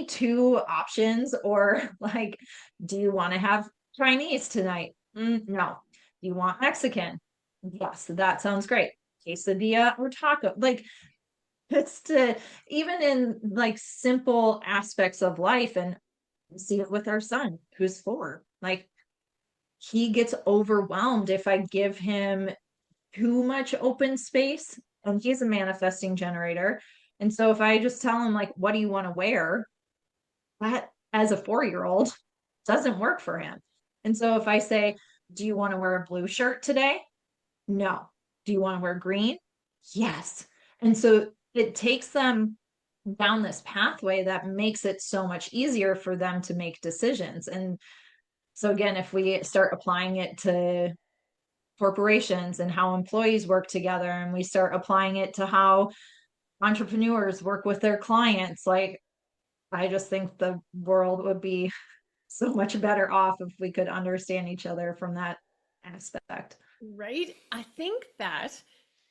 two options, or like, do you want to have Chinese tonight? No. Do you want Mexican? Yes, that sounds great. Quesadilla or taco? Like, it's to, even in like simple aspects of life, and see it with our son who's 4. Like, he gets overwhelmed if I give him too much open space, and he's a manifesting generator. And so if I just tell him, like, what do you want to wear? That, as a 4-year-old, doesn't work for him. And so if I say, do you want to wear a blue shirt today? No. Do you want to wear green? Yes. And so it takes them down this pathway that makes it so much easier for them to make decisions. And so again, if we start applying it to corporations and how employees work together, and we start applying it to how entrepreneurs work with their clients, like, I just think the world would be so much better off if we could understand each other from that aspect. Right? I think that,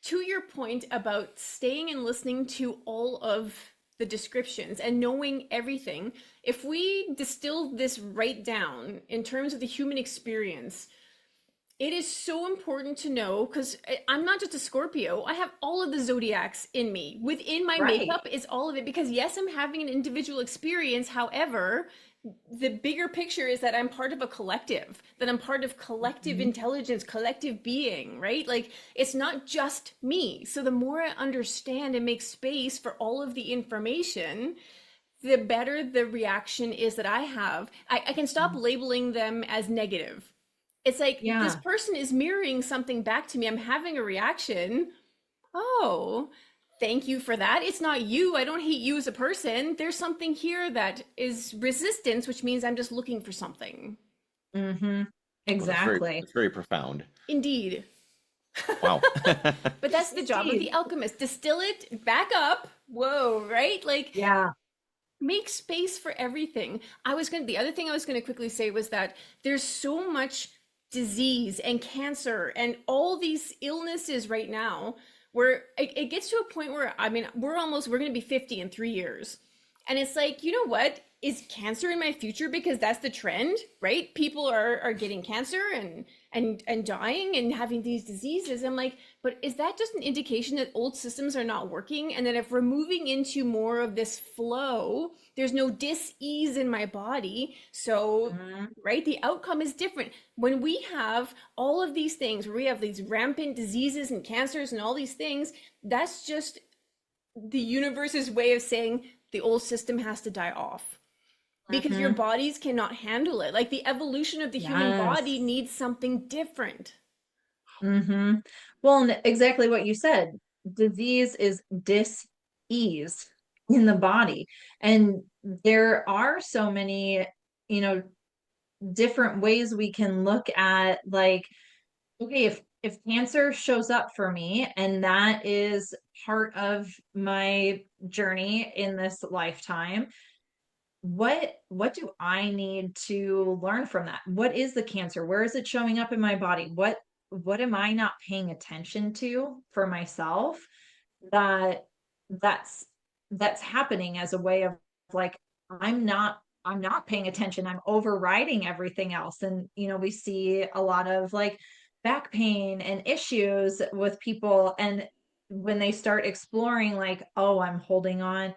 to your point about staying and listening to all of the descriptions and knowing everything, if we distill this right down in terms of the human experience, It is so important to know because I'm not just a Scorpio. I have all of the zodiacs in me. Within my Right. makeup is all of it because, yes, I'm having an individual experience. However, the bigger picture is that I'm part of a collective, that I'm part of collective intelligence, collective being, right? Like it's not just me. So the more I understand and make space for all of the information, the better the reaction is that I have. I can stop labeling them as negative. It's like this Yeah. person is mirroring something back to me. I'm having a reaction. Oh, thank you for that. It's not you. I don't hate you as a person. There's something here that is resistance, which means I'm just looking for something. Mm-hmm. Well, Exactly. that's very profound. Indeed. Wow. But that's the job of Indeed. the alchemist. Distill it, back up. Whoa, right? Like Yeah. make space for everything. The other thing I was going to quickly say was that there's so much disease and cancer and all these illnesses right now where it gets to a point where, I mean, we're going to be 50 in 3 years. And it's like, you know what? Is cancer in my future because that's the trend, right? People are getting cancer and dying and having these diseases. I'm like, but is that just an indication that old systems are not working? And that if we're moving into more of this flow, there's no dis-ease in my body. So, right, the outcome is different. When we have all of these things, where we have these rampant diseases and cancers and all these things, that's just the universe's way of saying the old system has to die off because your bodies cannot handle it. Like the evolution of the human body needs something different. Mm-hmm. Well, and exactly what you said. Disease is dis-ease in the body. And there are so many, you know, different ways we can look at like, okay, if cancer shows up for me and that is part of my journey in this lifetime, what do I need to learn from that? What is the cancer? Where is it showing up in my body? What am I not paying attention to for myself that that's that's happening as a way of like I'm not paying attention. I'm overriding everything else. And we see a lot of like back pain and issues with people, and when they start exploring like, oh, I'm holding on.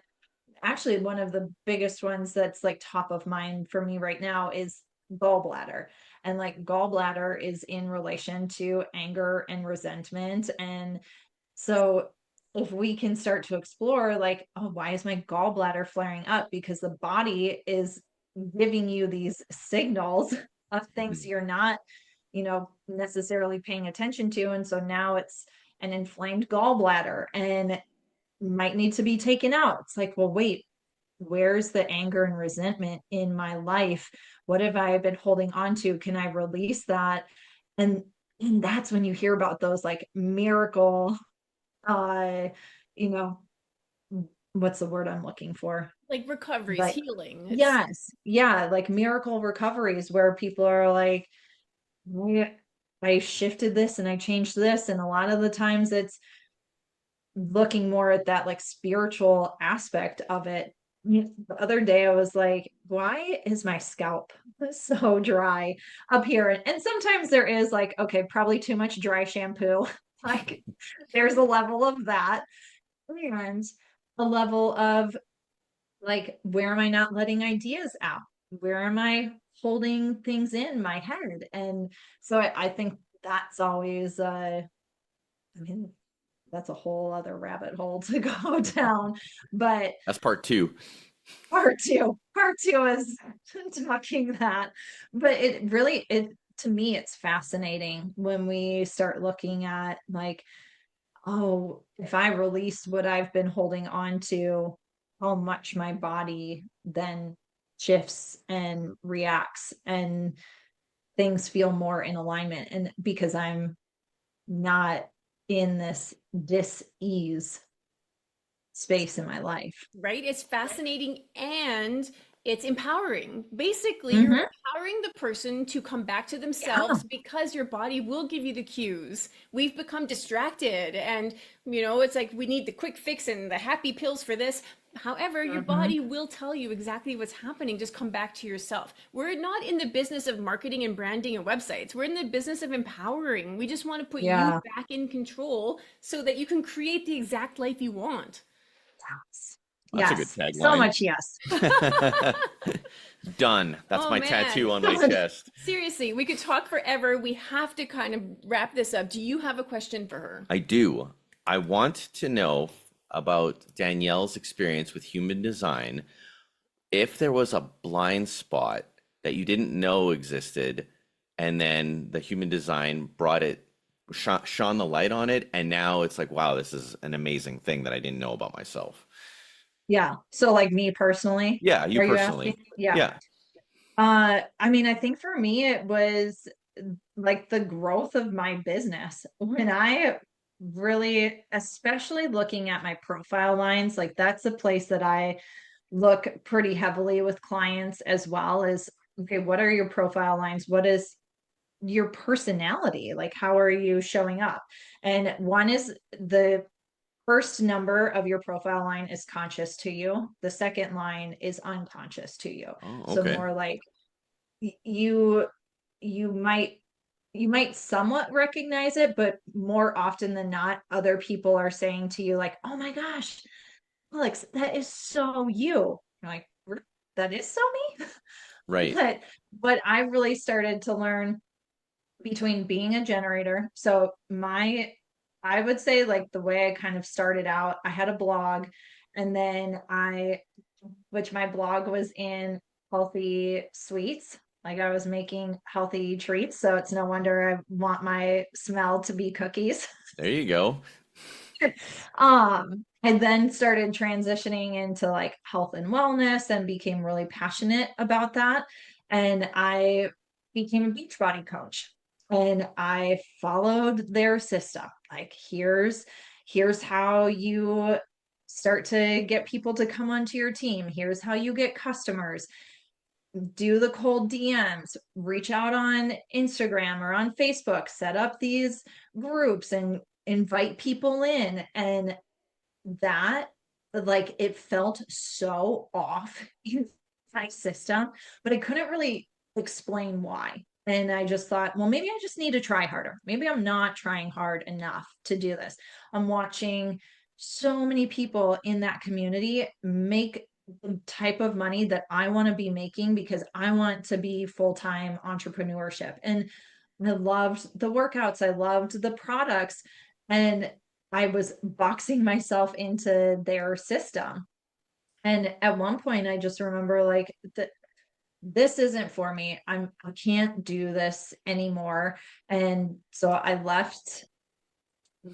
Actually, one of the biggest ones that's like top of mind for me right now is gallbladder. And like gallbladder is in relation to anger and resentment. And so if we can start to explore like, oh, why is my gallbladder flaring up? Because the body is giving you these signals of things you're not, necessarily paying attention to. And so now it's an inflamed gallbladder and might need to be taken out. It's like, well, wait, where's the anger and resentment in my life? What have I been holding on to? Can I release that? And that's when you hear about those like miracle, uh, you know, what's the word I'm looking for? Like recoveries, Like, healing. yes, yeah, like miracle recoveries where people are like, "Yeah, I shifted this and I changed this." And a lot of the times it's looking more at that like spiritual aspect of it. The other day I was like, why is my scalp so dry up here? And sometimes there is like, okay, probably too much dry shampoo. Like there's a level of that, and a level of like, where am I not letting ideas out? Where am I holding things in my head? And so I think that's always I mean, that's a whole other rabbit hole to go down. But That's part two. part two is talking that. But it really, to me, it's fascinating when we start looking at like, oh, if I release what I've been holding on to, how much my body then shifts and reacts and things feel more in alignment. And because I'm not in this dis-ease space in my life. Right? It's fascinating and it's empowering. Basically, you're Mm-hmm. empowering the person to come back to Yeah. themselves because your body will give you the cues. We've become distracted and, it's like we need the quick fix and the happy pills for this. However, your body will tell you exactly what's happening. Just come back to yourself. We're not in the business of marketing and branding and websites. We're in the business of empowering. We just want to put you Yeah. back in control so that you can create the exact life you want. That's a good Yes. tagline. So much yes. Done. That's Oh, my man. tattoo on my chest. Seriously, we could talk forever. We have to kind of wrap this up. Do you have a question for her? I do. I want to know about Danielle's experience with human design. If there was a blind spot that you didn't know existed, and then the human design brought it, shone the light on it, and now it's like, wow, this is an amazing thing that I didn't know about myself. Yeah. So like me personally, Yeah, you are you personally. asking? Yeah. Yeah. I mean, I think for me, it was like the growth of my business. When I really, especially looking at my profile lines, like that's a place that I look pretty heavily with clients as well as, okay, what are your profile lines? What is your personality? Like, how are you showing up? And one is the first number of your profile line is conscious to you. The second line is unconscious to you. Oh, So okay. more like you you might somewhat recognize it, but more often than not, other people are saying to you like, "Oh my gosh, Alex, that is so you." You're like, "That is so me." Right. But I really started to learn between being a generator. So I would say like the way I kind of started out, I had a blog and then which my blog was in healthy sweets. Like I was making healthy treats. So it's no wonder I want my smell to be cookies. There you go. And then started transitioning into like health and wellness and became really passionate about that. And I became a Beachbody coach and I followed their system. Like here's how you start to get people to come onto your team. Here's how you get customers. Do the cold DMs, reach out on Instagram or on Facebook, set up these groups and invite people in. And that, like, it felt so off in my system, but I couldn't really explain why. And I just thought, well, maybe I just need to try harder. Maybe I'm not trying hard enough to do this. I'm watching so many people in that community make the type of money that I want to be making because I want to be full-time entrepreneurship. And I loved the workouts, I loved the products, and I was boxing myself into their system. And at one point, I just remember like that this isn't for me. I can't do this anymore. And so I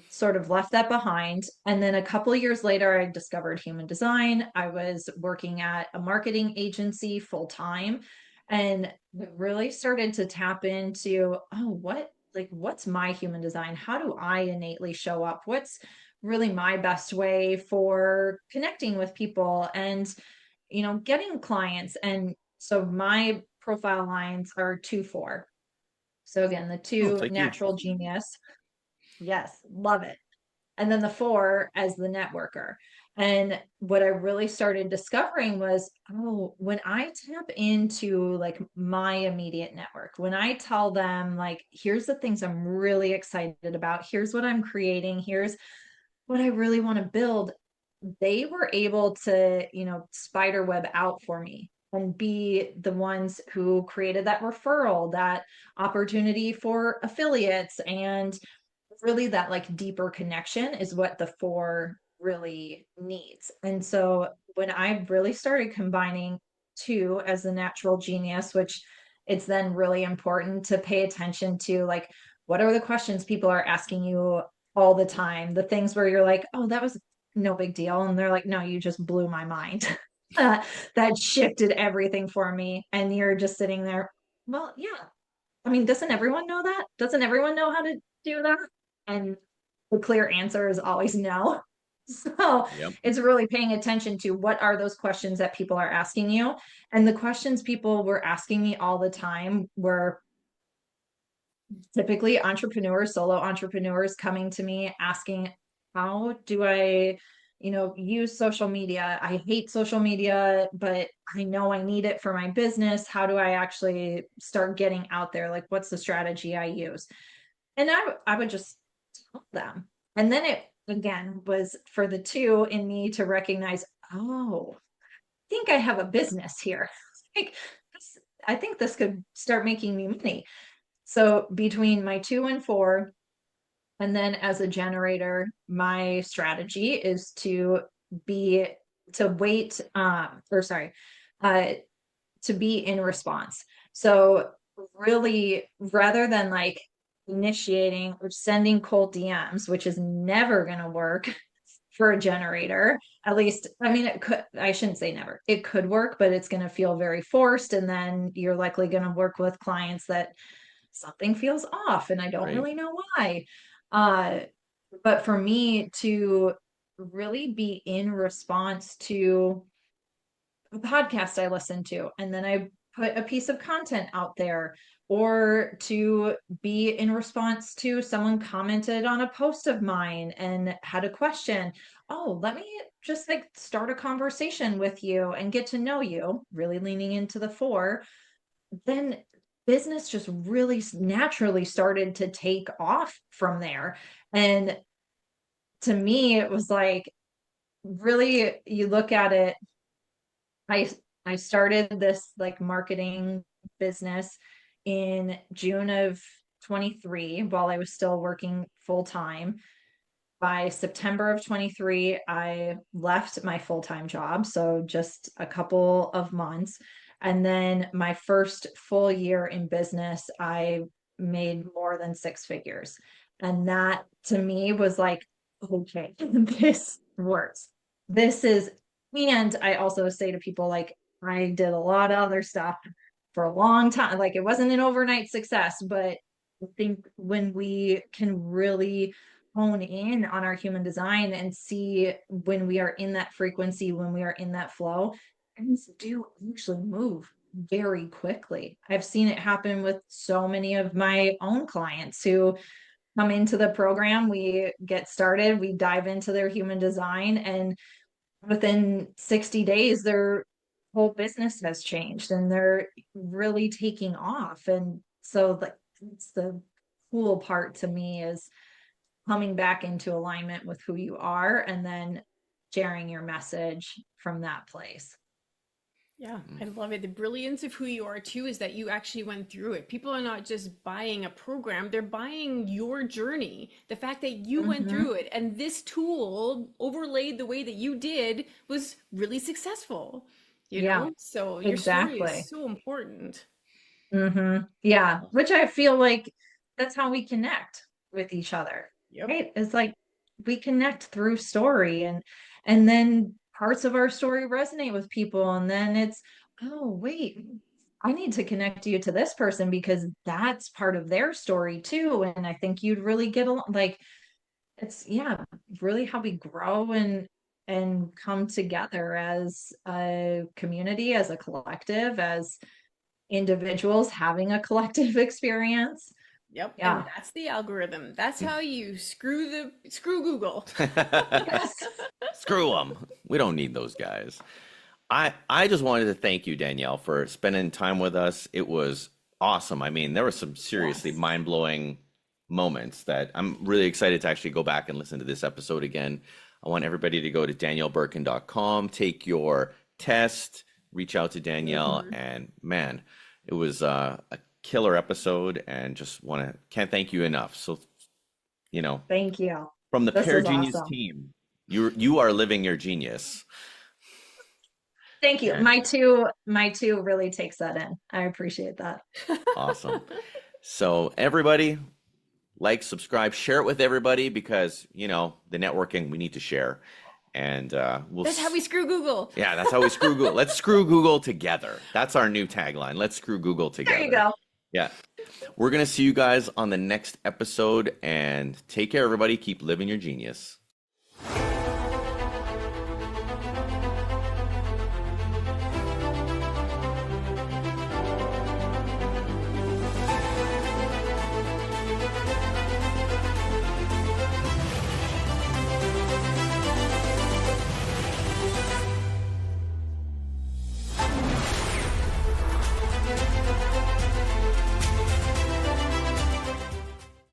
sort of left that behind. And then a couple of years later, I discovered human design. I was working at a marketing agency full time and really started to tap into, oh, what's my human design? How do I innately show up? What's really my best way for connecting with people and, getting clients? And so my profile lines are 2-4. So again, the Oh, 2 thank you. natural genius. Yes, love it. And then the 4 as the networker. And what I really started discovering was, oh, when I tap into like my immediate network, when I tell them, like, here's the things I'm really excited about, here's what I'm creating, here's what I really want to build, they were able to, spider web out for me and be the ones who created that referral, that opportunity for affiliates, and really that like deeper connection is what the 4 really needs. And so when I really started combining 2 as the natural genius, which it's then really important to pay attention to, like, what are the questions people are asking you all the time, the things where you're like, oh, that was no big deal, and they're like, no, you just blew my mind. That shifted everything for me. And you're just sitting there, well, yeah, I mean, doesn't everyone know that? Doesn't everyone know how to do that? And the clear answer is always no. So Yep. it's really paying attention to what are those questions that people are asking you. And the questions people were asking me all the time were typically entrepreneurs, solo entrepreneurs coming to me asking, how do I, use social media. I hate social media, but I know I need it for my business. How do I actually start getting out there? Like, what's the strategy I use? And I would just tell them. And then it again was for the two in me to recognize, oh, I think I have a business here. Like, I think this could start making me money. So between my 2 and 4, and then as a generator, my strategy is to wait, to be in response. So really, rather than like initiating or sending cold DMs, which is never going to work for a generator, at least, I mean, I shouldn't say never, it could work, but it's going to feel very forced. And then you're likely going to work with clients that something feels off and I don't really know why. But for me to really be in response to a podcast I listen to, and then I put a piece of content out there, or to be in response to someone commented on a post of mine and had a question. Oh, let me just like start a conversation with you and get to know you, really leaning into the 4. Then business just really naturally started to take off from there. And to me, it was like, really, you look at it, I started this like marketing business in June of 23 while I was still working full time. By September of 23, I left my full-time job, so just a couple of months. And then my first full year in business, I made more than 6 figures. And that to me was like, okay, this works. This is, and I also say to people, like, I did a lot of other stuff for a long time. Like, it wasn't an overnight success, but I think when we can really hone in on our human design and see when we are in that frequency, when we are in that flow, things do actually move very quickly. I've seen it happen with so many of my own clients who come into the program. We get started, we dive into their human design, and within 60 days, their whole business has changed and they're really taking off. And so that's the cool part to me, is coming back into alignment with who you are and then sharing your message from that place. Yeah, I love it. The brilliance of who you are too is that you actually went through it. People are not just buying a program, they're buying your journey. The fact that you went through it and this tool overlaid the way that you did was really successful. You know? So your story is so important. Yeah, which I feel like that's how we connect with each other. Right? It's like we connect through story, and then parts of our story resonate with people, and then it's, oh wait, I need to connect you to this person because that's part of their story too, and I think you'd really get along. Like, it's really how we grow and come together as a community, as a collective, as individuals having a collective experience. Yep. Yeah. And that's the algorithm. That's how you screw Google. Screw them. We don't need those guys. I just wanted to thank you, Danielle, for spending time with us. It was awesome. I mean, there were some seriously mind-blowing moments that I'm really excited to actually go back and listen to this episode again. I want everybody to go to danielleburken.com, take your test, reach out to Danielle, and man, it was a killer episode, and just can't thank you enough. So, thank you from the Pear Genius team. You are living your genius. Thank you. My two really takes that in. I appreciate that. Awesome. So everybody, like, subscribe, share it with everybody, because the networking, we need to share. And that's how we screw Google. Yeah, that's how we screw Google. Let's screw Google together. That's our new tagline. Let's screw Google together. There you go. Yeah. We're going to see you guys on the next episode, and take care, everybody. Keep living your genius.